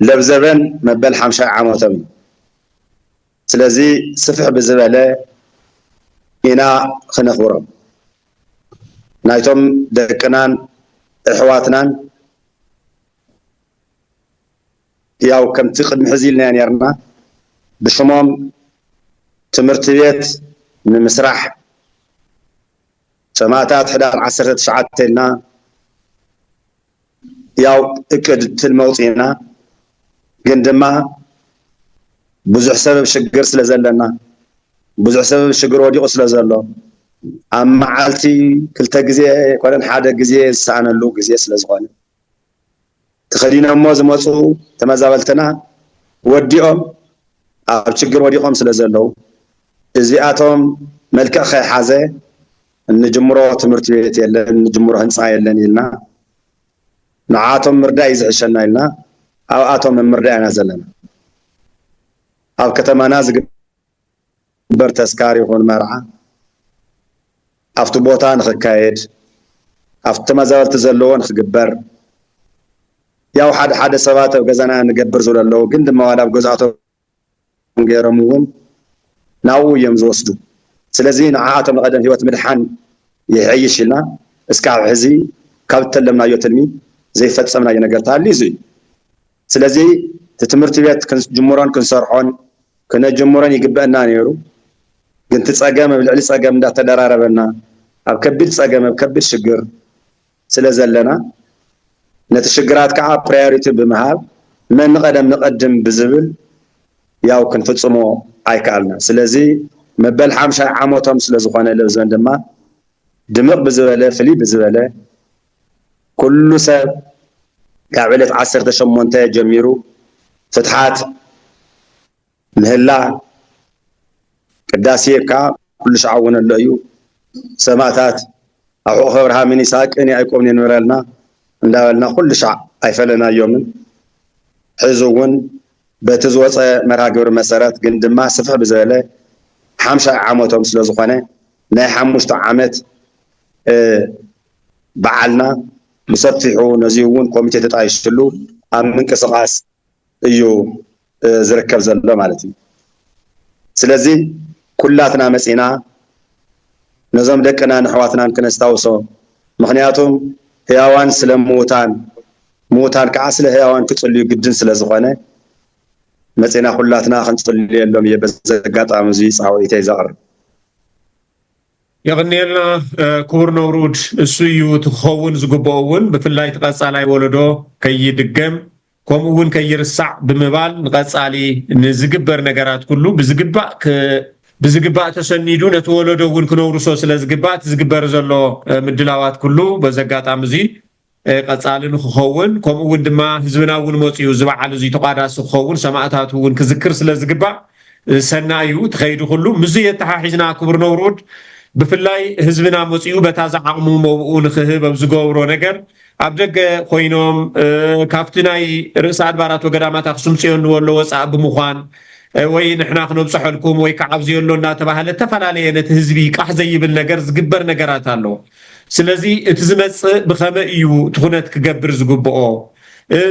ለብዘበን መበል 50 ዓመቶም ስለዚ ስፍሕ ብዝበለ ኢና ክነኽብሮም ናይቶም ደቅናን ኣሕዋትናን ያው ከምቲ ቅድሚ ሕዚ ኢልና ነርና ብሽሞም ትምህርቲ ቤት ንምስራሕ ሰማዕታት ሕዳር 19 ኢልና ያው እቅድ ትልመውፂና ግን ድማ ብዙሕ ሰበብ ሽግር ስለ ዘለና ብዙሕ ሰበብ ሽግር ወዲቑ ስለ ዘሎ ኣብ መዓልቲ ክልተ ግዜ ኮነን ሓደ ግዜ ዝሰኣነሉ ግዜ ስለ ዝኾነ ተኸዲኖሞ ዝመፁ ተመዛበልትና ወዲኦም ኣብ ችግር ወዲቖም ስለ ዘለው እዚኣቶም መልክዕ ከይሓዘ እንጅምሮ ትምህርቲ ቤት የለን እንጅምሮ ህንፃ የለን ኢልና ንዓቶም ምርዳእ ይዝሕሸና ኢልና ኣብኣቶም ምርዳእ ኢና ዘለና ኣብ ከተማና ዝግበር ተስካር ይኹን መርዓ ኣብቲ ቦታ ንኽካየድ ኣብቲ ተመዛበልቲ ዘለዎ ንኽግበር ያው ሓደ ሰባት ኣብ ገዛና ንገብር ዝብለለው ግን ድማ ዋላ ኣብ ገዝኣቶም ገይሮም እውን ናብኡ እዮም ዝወስዱ ስለዚ ንዓኣቶም ንቐደም ሂወት ምድሓን ይሕይሽ ኢልና እስካብ ሕዚ ካብ ተለምናዮ ትልሚ ዘይፈፀምናዮ ነገር ተሃልዩ እዩ ስለዚ ትምህርቲ ቤት ክንጅምሮን ክንሰርሖን ክነጅምሮን ይግበአና ነይሩ ግን ትፀገም ብልዕሊ ፀገም እንዳተደራረበና ኣብ ከቢድ ፀገም ኣብ ከቢድ ሽግር ስለ ዘለና ነቲ ሽግራት ከዓ ፕራዮሪቲ ብምሃብ መን ንቐደም ንቐድም ብዝብል ያው ክንፍፅሞ ኣይከኣልና ስለዚ መበል 50 ዓመቶም ስለ ዝኾነ ለብዘን ድማ ድምቕ ብዝበለ ፍልይ ብዝበለ ኩሉ ሰብ ካብ ዕለት 18 ጀሚሩ ፍትሓት ምህላ ቅዳሴ ከዓ ኩሉ ሸዓውነሎ እዩ ሰማዕታት ኣውቆ ብርሃን ይስሐቅ እኔ ኣይቆምኒ ንብረልና እንዳበልና ኩሉ ሻዕ ኣይፈለናዮምን ሕዚ እውን በቲ ዝወፀ መርሃ ግብሪ መሰረት ግን ድማ ስፍሕ ብዝበለ 50 ዓመቶም ስለ ዝኾነ ናይ 5 ዓመት በዓልና ብሰፊሑ ነዚ እውን ኮሚቴ ተጣይሽሉ ኣብ ምንቅስቃስ እዩ ዝርከብ ዘሎ ማለት እዩ ስለዚ ኩላትና መፂና ነዞም ደቅና ንሕዋትናን ክነስታውሶ ምክንያቱም ህያዋን ስለ ምዉታን ከዓ ስለ ህያዋን ክጽልዩ ግድን ስለ ዝኾነ መፂና ኩላትና ክንጽልየሎም እየ በዚ ኣጋጣሚ እዚ ፃውዒተይ ዘቕርብ يغنيلنا كور نورود السيو تخون زقبوون بفلاي تقصالي ولدو كي يدقم كومون كي يرسع بمبال نقصالي نزقبر نقرات كله بزقباء تسنيدو نتولدو ون كنورسو سلا زقباء تزقبر زلو مدلاوات كله بزقات عمزي قصالي نخون كومون دما هزبنا ون موصيو زبعال زي تقاداس خون سماعتاتو ون كذكر سلا زقباء سنايو تخيدو كله مزي تحاحزنا كبر نورود بفلاي هزبنا موصيو بتازع عمو موؤون خهب بزقورو نجر عبدك خوينوم كافتناي رئيس أدبارات وقدامات أخصم سيون ولو وصعب مخوان وي نحنا خنبصح لكم وي كعب زيولو ناتبها لتفلالي نتهزبي كحزي بالنجر زقبر نجرات هالو سلازي اتزمت بخمة ايو تخونت كقبر زقبقو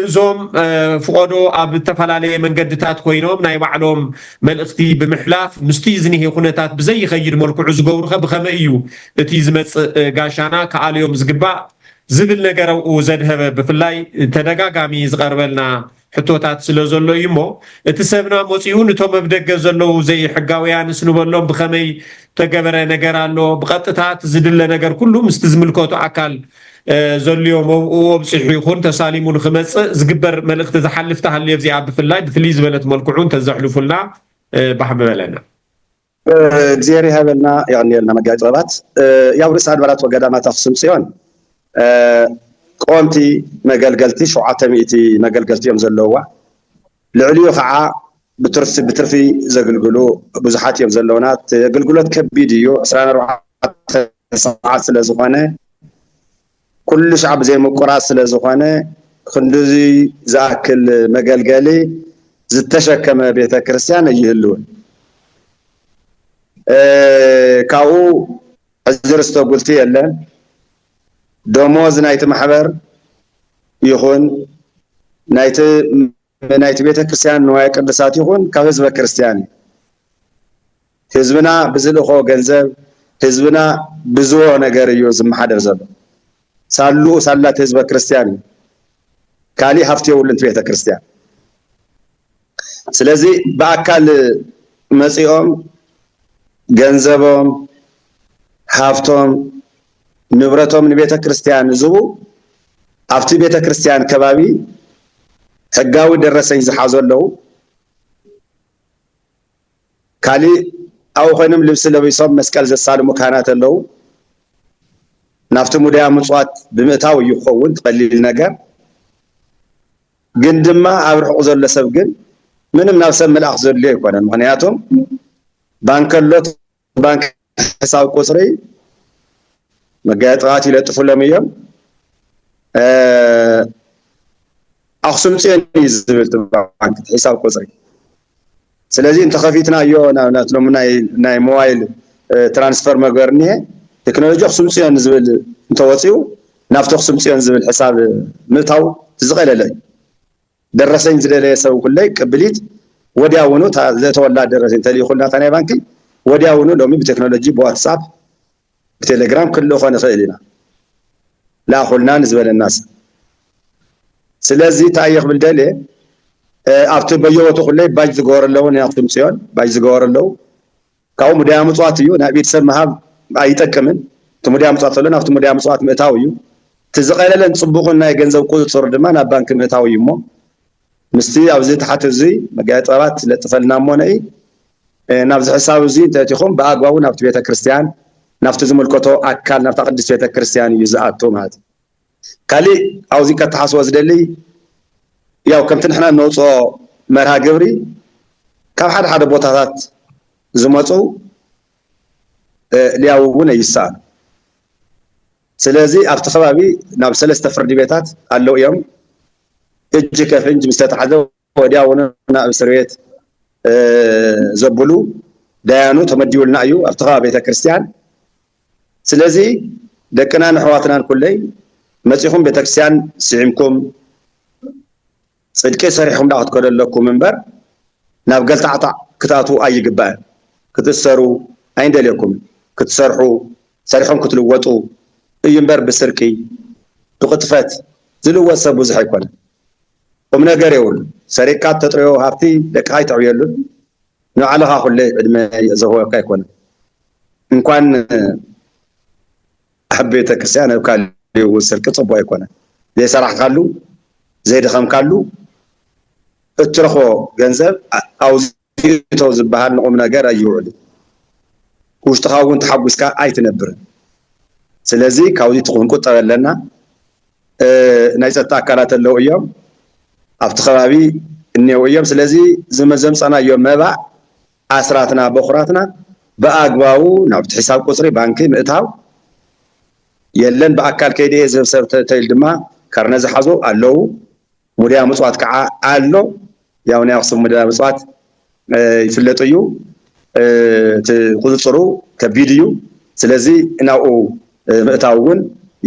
زوم فقدو اب تفلالي من قدتات خوينوم ناي بعلوم ملختي بمحلاف مستيزني هي خونتات بزي خير ملكو زقورخه بخمه ايو تيزمت غاشانا كاليوم زقبا زبل نغرو زدهب بفلاي تدغاغامي زقربلنا حتوتات سلازلو يمو اتسبنا موصيو نتو مبدغ زلو زي حقاويان سنبلوم بخمي تغبره نغر الله بقطታት زدل نغر كله مستزملكوتو اكل زليو موؤو بصحي يكون تساليمون خمص زغبر ملخت زحلفت هل يبزي عب فلاي بفليز بلت ملكعون تزحلفنا بحب بلنا زيري هبلنا يعني لنا مقاطبات يا ورس ادبارات وقدامات اخصم سيون قومتي مغلغلتي 700 مغلغلتي يوم زلوا لعليو خعا بترفي زغلغلو بزحات يوم زلونات غلغلوت كبيديو 14 ساعات سلازخونه كل شعب زي مقراص سلازخونه خندزي زاكل مغلغلي زتشكم بيت كريستيان يهلون كاو ازرستو قلتي يلن دموز نايت محبر يخون نايت بيت كريستيان نوايا قدسات يخون كحزب كريستيان حزبنا بزلخو ገንዘብ حزبنا بزو ነገር እዩ ዝመሓደር ዘሎ ሳላት ህዝበ ክርስቲያን ካሊ ሃፍቴው ለንት ቤተ ክርስቲያን ስለዚ በአካል መጽኦም ገንዘቦም ሃፍቶም ንብረቶም ንቤተ ክርስቲያን ዝቡ ኣብቲ ቤተ ክርስቲያን ከባቢ ሕጋዊ ደረሰኝ ዝሓዘለው ካሊ አው ኾይንም ልብስ ለብሶም መስቀል ዘሳልሙ ካህናት አለው ናፍቲ ሙዳያ ምጽዋት ብምእታው ይኸውን ተቀሊል ነገር ግን ድማ ኣብ ርሑቕ ዘሎ ሰብ ግን ምንም ናብ ሰብ መልኣኽ ዘሎ ይኮነን ምክንያቱም ባንከሎት ባንክ حساب ቁጽሪ መጋየጥራት ይለጥፉሎም እዮም ኣክሱም ጽዮን ይዝብል ባንክ حساب ቁጽሪ ስለዚህ እንተ ከፊትናዮ ናትሎም ናይ ሞባይል ትራንስፈር መግበርኒه ቴክኖሎጂ ኣክሱም ጽዮን ዝብል እንተወጽዩ ናፍቲ ኣክሱም ጽዮን ዝብል حساب ምእታው ዝቀለለ ደረሰኝ ዝደለየ ሰብ ኩለይ ቅብሊት ወዲያውኑ ዘተወላ ደረሰኝ ተሊኹልና ታናይ ባንኪ ወዲያውኑ ሎሚ በቴክኖሎጂ በዋትስአፕ በቴሌግራም ክሉ ኾነ ኸይልና ላኹልና ንዝበለናስ ስለዚህ ታይኽ ብልደለ ኣብቲ በየወቱ ኩለይ ባጅ ዝገበረለው ንኣክሱም ጽዮን ባጅ ዝገበረለው ካው ሙዳያ ምጽዋት እዩ ናይ ቤተሰብ መሃብ ኣይጠቅምን ሙዳያ ምጽዋት ዘሎ ናፍቲ ሙዳያ ምጽዋት ምእታው እዩ ትዝቀለለን ጽቡቕን ናይ ገንዘብ ቁጽር ድማ ናብ ባንክ ምእታው እዩ ሞ ምስቲ ኣብዚ ተሓተ እዚ መጋየጥራት ለጥፈልና ሞነይ ናብዚ حساب እዚ ተቲኹም በአግባቡ ናብቲ ቤተ ክርስቲያን ናፍቲ ዝምልከቶ ኣካል ናብታ ቅድስት ቤተ ክርስቲያን እዩ ዝኣቱ ማለት ካሊ ኣውዚ ከተሓስቦ ዝደሊ ያው ከምቲ ንሕና ነውጾ መርሃ ግብሪ ካብ ሓደ ቦታታት ዝመጹ ሊያውውን ይሳል ስለዚ ኣብቲ ከባቢ ናብ ሰለስተ ፍርዲ ቤታት ኣለው እዮም እጅ ከፍንጅ ምስተታሓዘ ወዲያውኑ ናብ እስር ቤት ዘብሉ ዳያኑ ተመዲውልና እዩ ኣብቲ ከባቢ ቤተክርስትያን ስለዚ ደቅና ንሕዋትናን ኩለይ መፂኹም ቤተክርስትያን ስዒምኩም ጽድቂ ሰሪሕኩም ዳ ክትከደለኩም እምበር ናብ ገልጣዕጣ ክታቱ ኣይግባእ ክትሰሩ ኣይንደልየኩም ክትሰርሑ ሰሪሖም ክትልወጡ እዩ እምበር ብስርቂ ብቅጥፈት ዝልወጥ ሰብ ብዙሕ ኣይኮነ ቁም ነገር የብሉ ሰሪቃ ተጥርዮ ሃብቲ ደቅኻ ይትዕብየሉ ንባዕልኻ ኩለይ ዕድመ ዘህወካ ኣይኮነ እንኳን ኣብ ቤተክርስትያን ኣብ ካሊእ ስርቂ ፅቡቅ ኣይኮነ ዘይሰራሕካሉ ዘይድኸምካሉ እትረኽቦ ገንዘብ ኣውዚቶ ዝበሃል ንቁም ነገር ኣይውዕል ውሽጥኻ እውን ተሓጒስካ ኣይትነብርን ስለዚ ካብዚ ክንቁጠብ ኣለና ናይ ፀጥታ ኣካላት ኣለው እዮም ኣብቲ ከባቢ እኒአው እዮም ስለዚ ዘምፀናዮም መባዕ ኣስራትና በኩራትና ብኣግባቡ ናብቲ ሒሳብ ቁፅሪ ባንኪ ምእታው የለን ብኣካል ከይደ ዝህብ ሰብ ተይል ድማ ካርነ ዝሓዙ ኣለው ሙድያ ምፅዋት ከዓ ኣሎ ያው ናይ ኣክሱም ሙድያ ምፅዋት ይፍለጥ እዩ እቲ ቁፅፅሩ ከቢድ እዩ ስለዚ ናብኡ ምእታው እውን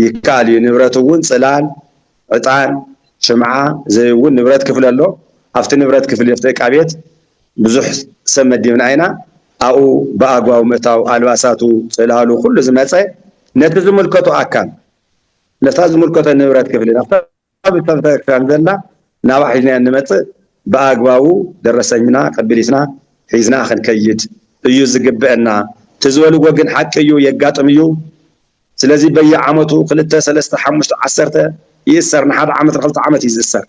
ይካል እዩ ንብረት እውን ፅላል ዕጣን ሽምዓ ዘይውን ንብረት ክፍል ኣሎ ኣብቲ ንብረት ክፍል የፍተ ዕቃ ቤት ብዙሕ ሰብ መዲብና ኢና ኣብኡ ብኣግባቡ ምእታው ኣልባሳቱ ፅላሉ ኩሉ ዝመፀ ነቲ ዝምልከቶ ኣካል ነታ ዝምልከቶ ንብረት ክፍል ናብታ ቤተክርስትያን ዘላ ናባ ሒዝና እንመፅእ ብኣግባቡ ደረሰኝና ቀቢሊትና ሒዝና ክንከይድ እዩ ዝግብአና ትዝበልዎ ግን ሓቂ እዩ የጋጥም እዩ ስለዚ በየዓመቱ 2 3 5 10 ይእሰር ንሓደ ዓመት 2 ዓመት ይዝእሰር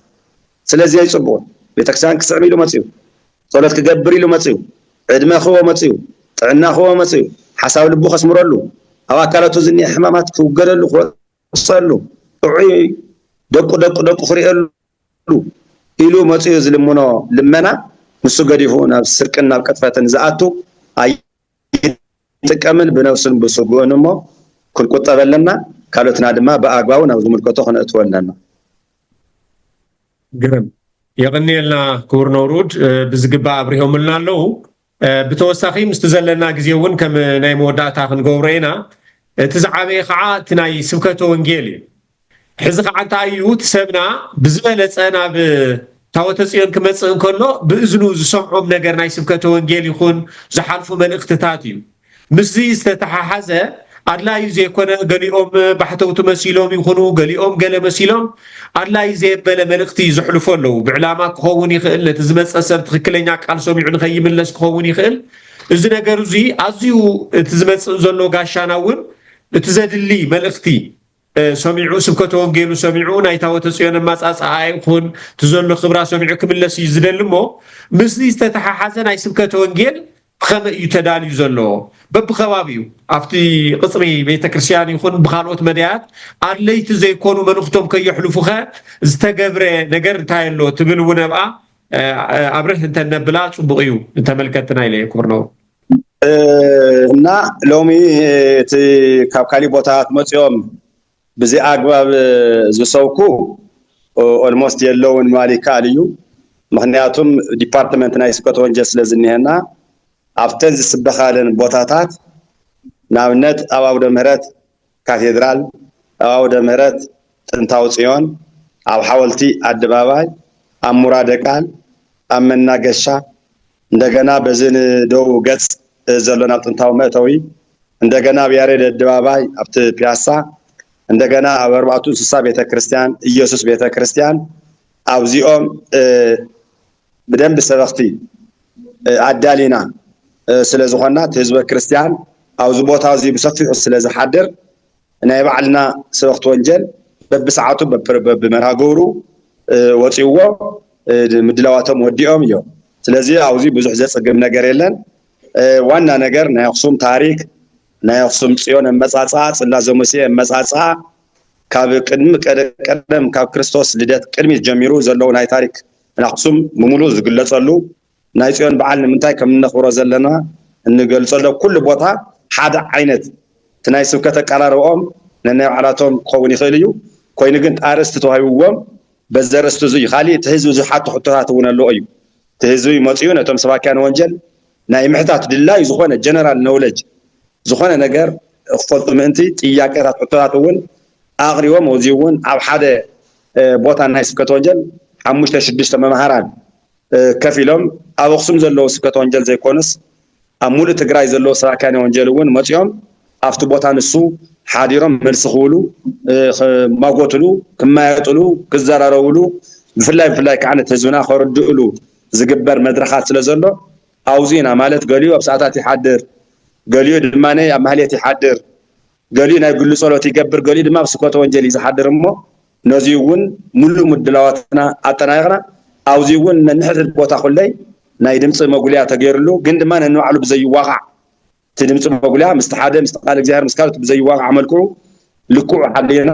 ስለዚ ኣይፅቡቅን ቤተክርስትያን ክስዕም ኢሉ መፅኡ ጸሎት ክገብር ኢሉ መፅኡ ዕድመ ክቦ መፅኡ ጥዕና ክቦ መፅኡ ሓሳብ ልቡ ከስምረሉ ኣብ ኣካላቱ ዝኒአ ሕማማት ክውገደሉ ክወፅሉ ጥዑይ ደቁ ክሪአሉ ኢሉ መፅኡ ዝልምኖ ልመና ንሱ ገዲፉ ናብ ስርቅን ናብ ቅጥፈትን ዝኣቱ ኣይጥቀምን ብነፍሱን ብስጉእን እሞ ክንቁጠብ ኣለና ካልኦትና ድማ ብኣግባቡ ናብ ዝምልከቶ ክነእትዎ ኣለና ግርም የቕኒየልና ክቡር ነውሩድ ብዝግባእ ኣብሪሆምልና ኣለዉ ብተወሳኺ ምስቲ ዘለና ግዜ እውን ከም ናይ መወዳእታ ክንገብሮ ኢና እቲ ዝዓበየ ከዓ እቲ ናይ ስብከተ ወንጌል እዩ ሕዚ ከዓ እንታይ እዩ እቲ ሰብና ብዝበለፀ ናብ ታወተ ጽዮን ክመፅእ እንከሎ ብእዝኑ ዝሰምዖም ነገር ናይ ስብከተ ወንጌል ይኹን ዝሓልፉ መልእኽትታት እዩ ምስዚ ዝተተሓሓዘ ኣድላይ ዘይኮነ ገሊኦም ባሕተውቲ መሲሎም ይኹኑ ገሊኦም ገለ መሲሎም ኣድላይ ዘየበለ መልእኽቲ ዝሕልፉ ኣለዉ ብዕላማ ክኸውን ይኽእል ነቲ ዝመፀ ሰብ ትክክለኛ ቃል ሰሚዑ ንኸይምለስ ክኸውን ይኽእል እዚ ነገር እዚ ኣዝዩ እቲ ዝመፅእ ዘሎ ጋሻና እውን እቲ ዘድሊ መልእኽቲ ሰሚዑ ስብከተ ወንጌሉ ሰሚዑ ናይ ታወተ ጽዮን ማጻጻኣ ይኹን ትዘሎ ክብራ ሰሚዑ ክምለስ እዩ ዝደሊ እሞ ምስሊ ዝተተሓሓዘ ናይ ስብከተ ወንጌል ብኸመይ እዩ ተዳልዩ ዘሎ በብኸባቢኡ ኣብቲ ቅፅሪ ቤተክርስትያን ይኹን ብካልኦት መድያት ኣድለይቲ ዘይኮኑ መልእኽቶም ከየሕልፉኸ ዝተገብረ ነገር እንታይ ኣሎ ትብል እውን ኣብኣ ኣብርህ እንተነብላ ፅቡቅ እዩ እንተመልከትና ኢለ ክቡር ነው እና ሎሚ እቲ ካብ ካሊእ ቦታታት መፅኦም ብዘይ ኣግባብ ዝሰብኩ ኦልሞስት የለውን ማለት ይከኣል እዩ ምክንያቱም ዲፓርትመንት ናይ ስብከተ ወንጌል ስለ ዝኒሀና ኣብተን ዝስበኻለን ቦታታት ንኣብነት ኣብ ኣውደ ምህረት ካቴድራል ኣብ ኣውደ ምህረት ጥንታዊ ጽዮን ኣብ ሓወልቲ ኣደባባይ ኣብ ሙራደ ቃል ኣብ መናገሻ እንደገና በዝን ደቡብ ገጽ ዘሎ ናብ ጥንታዊ መእተዊ እንደገና ኣብ ያሬድ ኣደባባይ ኣብቲ ፒያሳ እንደገና ኣብ ኣርባዕቱ እንስሳ ቤተክርስትያን ኢየሱስ ቤተክርስትያን ኣብዚኦም ብደንብ ሰበኽቲ ኣዳሊና ስለ ዝኾና ህዝበ ክርስቲያን ኣብዚ ቦታ እዚ ብሰፊሑ ስለ ዝሓድር ናይ ባዕልና ሰበኽቲ ወንጀል በብሰዓቱ በብመርሃ ግብሩ ወፂዎ ምድላዋቶም ወዲኦም እዮም ስለዚ ኣብዚ ብዙሕ ዘፅግም ነገር የለን ዋና ነገር ናይ ኣክሱም ታሪክ ናይ ኣክሱም ጽዮን መጻጻ ጽላተ ሙሴ መጻጻ ካብ ቀደም ካብ ክርስቶስ ልደት ቅድሚት ጀሚሩ ዘለው ናይ ታሪክ ኣክሱም ብሙሉእ ዝግለጸሉ ናይ ጽዮን በዓል ንምንታይ ከም እንኽብሮ ዘለና እንገልጸሉ ኩሉ ቦታ ሓደ ዓይነት ናይ ስብከተ ቀራርቦኦም ነናይ ባዕላቶም ክኸውን ይኽእል እዩ ኮይኑ ግን ኣርእስቲ ተዋሂብዎም በዚ ኣርእስቲ እዚ እዩ ካሊእ እቲ ህዝቢ ዝሓቶ ሕቶታት እውን ኣለዎ እዩ እቲ ህዝቢ መፅኡ ነቶም ሰባክያን ወንጀል ናይ ምሕታት ድላዩ ዝኾነ ጀነራል ኖውለጅ ዝኾነ ነገር ክፈልጡ ምእንቲ ጥያቄታት ሕቶታት እውን ኣቕሪቦም እዚ እውን ኣብ ሓደ ቦታ ናይ ስብከት ወንጀል 5-6 መምሃራን ከፍ ኢሎም ኣብ ኣክሱም ዘለዉ ስብከት ወንጀል ዘይኮኑስ ኣብ ሙሉእ ትግራይ ዘለዉ ሰባክያን ወንጀል እውን መፅኦም ኣብቲ ቦታ ንሱ ሓዲሮም መልሲ ክብሉ ማጎትሉ ክማየጥሉ ክዘራረብሉ ብፍላይ ከዓ ነቲ ህዝብና ከርድእሉ ዝግበር መድረኻት ስለ ዘሎ ኣብዙ ኢና ማለት ገሊኡ ኣብ ሰዓታት ይሓድር ገሊኡ ድማ ኣብ ማህሌት ይሓድር ገሊኡ ናይ ግሉ ጸሎት ይገብር ገሊኡ ድማ ኣብ ስብከት ወንጀል ይዝሓድር እሞ ነዚ እውን ሙሉእ ምድላዋትና ኣጠናይቕና ኣብዙ እውን ነንሕድሕድ ቦታ ኩለይ ናይ ድምፂ መጉልያ ተገይሩሉ ግን ድማ ነንባዕሉ ብዘይዋቃዕ እቲ ድምፂ መጉልያ ምስቲ ሓደ ምስቲ ቃል እግዚኣብሔር ምስ ካልኦት ብዘይዋቃዕ መልክዑ ልክዑ ሓልየና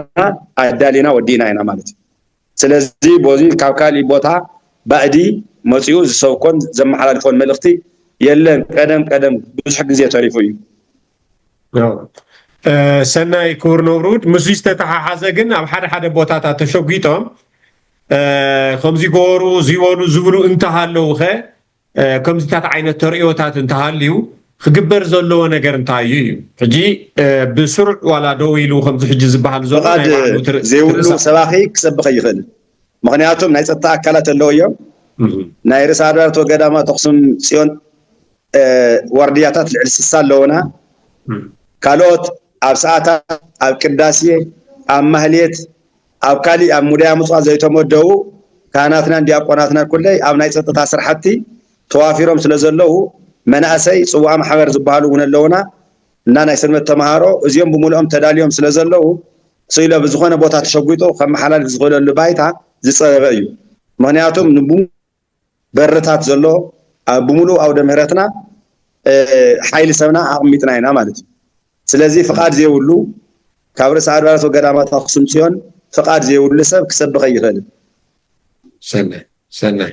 ኣዳሊና ወዲእና ኢና ማለት እዩ ስለዚ በዚ ካብ ካሊእ ቦታ ባእዲ መፅኡ ዝሰብኮን ዘመሓላልፎን መልእኽቲ የለን ቀደም ብዙሕ ግዜ ተሪፉ እዩ ሰናይ ክቡር ነብሩድ ምስ ዝተተሓሓዘ ግን ኣብ ሓደ ቦታታት ተሸጒጦም ከምዚ ገበሩ ዝይበሉ ዝብሉ እንተሃለዉ ኸ ከምዚታት ዓይነት ተርእዮታት እንተሃልዩ ክግበር ዘለዎ ነገር እንታይ እዩ ሕጂ ብስሩዕ ዋላ ደው ኢሉ ከምዚ ሕጂ ዝበሃል ዘሎ ዘይብሉ ሰባኺ ክሰብኽ ይኽእል ምክንያቱም ናይ ፀጥታ ኣካላት ኣለዎ እዮም ናይ ርእሰ ኣድባራት ወገዳማት ኣክሱም ፅዮን ዋርድያታት ልዕሊ 60 ኣለውና ካልኦት ኣብ ሰዓታት ኣብ ቅዳሴ ኣብ ማህሌት ኣብ ካሊእ ኣብ ሙዳያ ምፅዋት ዘይተመደቡ ካህናትናን ዲያቆናትናን ኩለይ ኣብ ናይ ፀጥታ ስራሕቲ ተዋፊሮም ስለ ዘለዉ መናእሰይ ፅዋዕ ማሕበር ዝበሃሉ እውን ኣለውና እና ናይ ሰንበት ተምሃሮ እዚኦም ብምሉኦም ተዳልዮም ስለ ዘለዉ ስኢሎ ብዝኾነ ቦታ ተሸጒጡ ከመሓላልፍ ዝኽእለሉ ባይታ ዝፀበበ እዩ ምክንያቱም በርታት ዘሎ ብምሉእ ኣውደ ምህረትና ሓይሊ ሰብና ኣቕሚጥና ኢና ማለት እዩ ስለዚ ፍቃድ ዘይብሉ ካብ ርእሰ ኣድባራት ወገዳማት ኣክሱም ፅዮን ፍቃድ ዘይብሉ ሰብ ክሰብኽ ይኽእል ሰናይ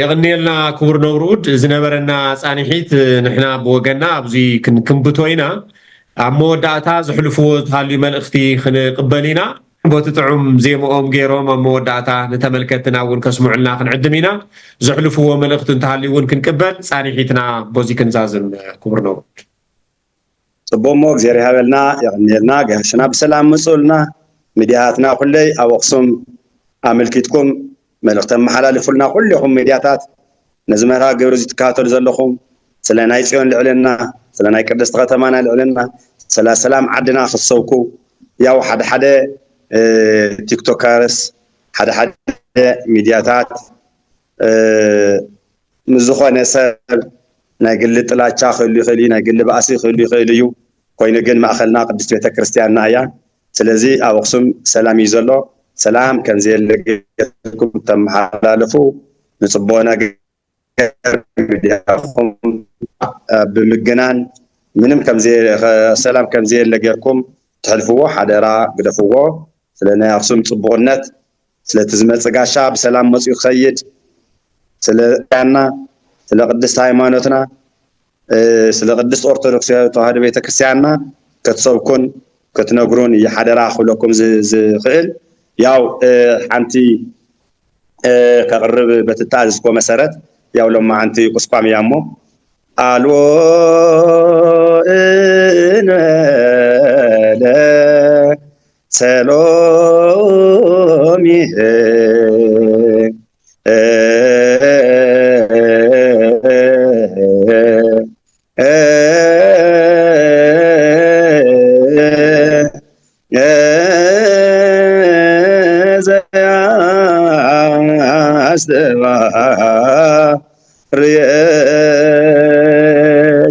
يغنيلنا كبر نورود زنبرنا صانحيت نحنا بوجنا ابزي كنبتو ኢና مودعتا زحلفو تهالي ملእኽቲ ክንቅበሊና ቦትጥዑም ዜምኦም ገይሮም መወዳእታ ንተመልከትና እውን ከስሙዑልና ክንዕድም ኢና ዝሕልፍዎ መልእኽቲ እንተሃልዩ እውን ክንቅበል ጻኒሒትና በዚ ክንዛዝም ክቡር ነው ጽቦሞ እግዚአብሔር ያበልና የغنيلنا ጋሽና በሰላም መጽኡልና ሚዲያታትና ኩለይ ኣብ ኣክሱም ኣመልኪትኩም መልእኽቲ መሓላልፉልና ኩልኩም ሚዲያታት ነዚ መርሃ ግብሪ ዝትከታተሉ ዘለኹም ስለ ናይ ጽዮን ልዕልና ስለ ናይ ቅድስት ከተማና ልዕልና ስለ ሰላም ዓድና ክሰብኩ ያው ሓደ ቲክቶከርስ ሓደ ሚዲያታት ምዝኾነ ሰብ ናይ ግሊ ጥላቻ ክህሉ ይኽእል ናይ ግሊ ባእሲ ክህሉ ይኽእል እዩ ኮይኑ ግን ማእኸልና ቅድስት ቤተ ክርስቲያንና እያ ስለዚ ኣብ ኣክሱም ሰላም እዩ ዘሎ ሰላም كان زي اللي لكم تم حلالفو نصبونا بديهم بمجنان منهم كم زي سلام كان زي اللي جاكم تحلفوه حدرا قدفوه سلنا يقسم صبونات سل تزمت سقاشا بسلام مسيو خيد سل كنا سل قدست هايمانوتنا سل قدست أرثوذكس توحد بيت كريستياننا كتصوكون كتنقرون يحدرا خلوكم زي خيل ያው ሓንቲ ከቅርብ በትታዝኮ መሰረት ያው ለማ ሓንቲ ቁስቋም ያሞ አልዎ እንበለ ሰሎም ይሄ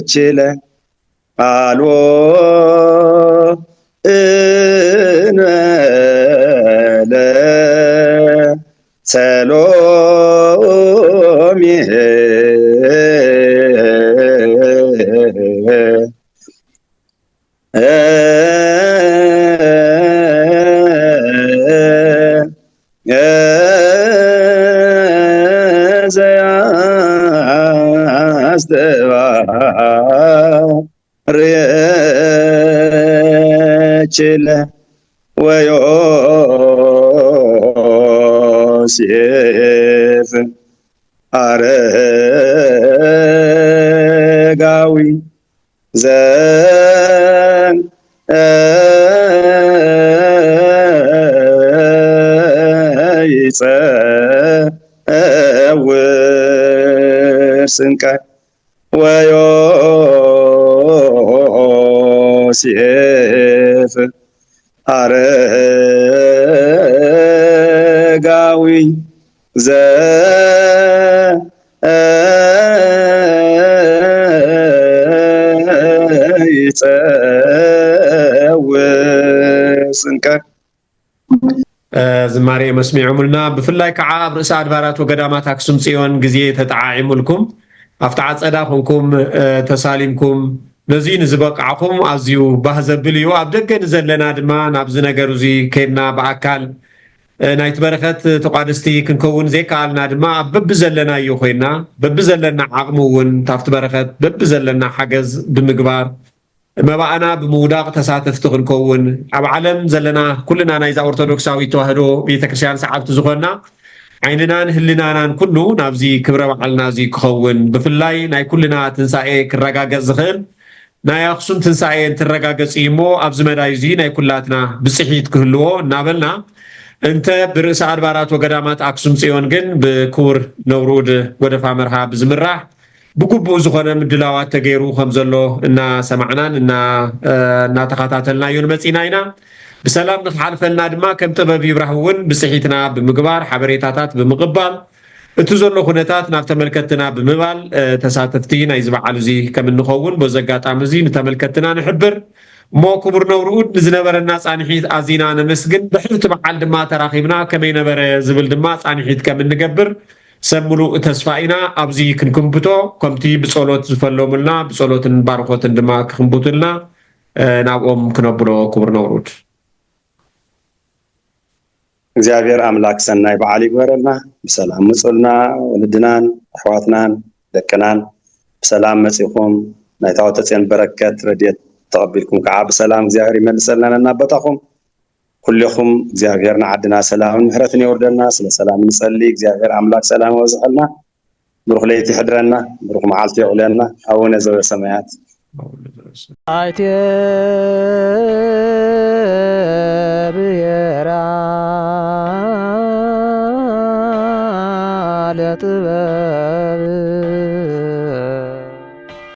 ريتشله الو انلا سلومي ችለ ወዮሴፍ አረጋዊ ዘን ይጸውር ስንቃይ ወዮሴፍ አረጋዊ ይጸውር ስንቃይ ዝማሬ መስሚዑምልና ብፍላይ ከዓ ኣብ ርእሲ ኣድባራት ወገዳማት ኣክሱም ጽዮን ግዜ ተጠዓዒሙልኩም ኣብቲ ዓፀዳ ኮንኩም ተሳሊምኩም ነዚ ንዝበቃዕኩም ኣዝዩ ባህ ዘብል እዩ ኣብ ደገ ንዘለና ድማ ናብዚ ነገር እዚ ከድና ብኣካል ናይቲ በረኸት ተቋደስቲ ክንከውን ዘይከኣልና ድማ በቢ ዘለናዮ ኮይና በቢ ዘለና ዓቕሚ እውን ታብቲ በረኸት በቢ ዘለና ሓገዝ ብምግባር መባእና ብምውዳቕ ተሳተፍቲ ክንከውን ኣብ ዓለም ዘለና ኩልና ናይዛ ኦርቶዶክሳዊት ተዋህዶ ቤተክርስትያን ሰዓብቲ ዝኾንና ዓይንናን ህልናናን ኩሉ ናብዚ ክብረ በዓልና እዚ ክኸውን ብፍላይ ናይ ኩልና ትንሳኤ ክረጋገፅ ዝኽእል ናይ ኣክሱም ትንሳኤ እንትረጋገፅ እሞ ኣብዚ መዳይ እዚ ናይ ኩላትና ብፅሒት ክህልዎ እናበልና እንተ ብርእሲ ኣድባራት ወገዳማት ኣክሱም ጽዮን ግን ብክቡር ነውሩድ ወደፋ መርሃ ብዝምራሕ ብግቡእ ዝኾነ ምድላዋት ተገይሩ ከም ዘሎ እናሰማዕናን እናተኸታተልናዮን መፂና ኢና ብሰላም ንክሓልፈልና ድማ ከም ጥበብ ይብራህ እውን ብፅሒትና ብምግባር ሓበሬታታት ብምቕባል እቲ ዘሎ ኩነታት ናብ ተመልከትና ብምባል ተሳተፍቲ ናይዚ በዓል እዚ ከም እንኸውን በዚ ኣጋጣሚ እዚ ንተመልከትና ንሕብር እሞ ክቡር ነውሩድ ንዝነበረና ፃንሒት ኣዚና ነመስግን ብሕልቲ በዓል ድማ ተራኺብና ከመይ ነበረ ዝብል ድማ ፃንሒት ከም እንገብር ሰብ ሙሉእ ተስፋ ኢና ኣብዚ ክንክንብቶ ከምቲ ብጸሎት ዝፈለሙልና ብጸሎትን ባርኮትን ድማ ክክንብቱልና ናብኦም ክነብሎ ክቡር ነውሩድ እግዚአብሔር አምላክ ሰናይ በዓል ይግበረልና በሰላም መጽልና ወልድናን አሕዋትናን ደቅናን በሰላም መጽኹም ናይ ታወተጽን በረከት ረድኤት ተቀበልኩም ከዓ በሰላም እግዚአብሔር ይመልሰልና እናበጣኹም ኩልኹም እግዚአብሔር ንዓድና ሰላምን ምሕረትን ይወርደልና ስለ ሰላም ንጸሊ እግዚአብሔር አምላክ ሰላም ወዝኸልና ብሩኽ ለይቲ ይሕድረና ብሩኽ መዓልቲ ይውለና አቡነ ዘበሰማያት አይቴ ብየራ ለጥበብ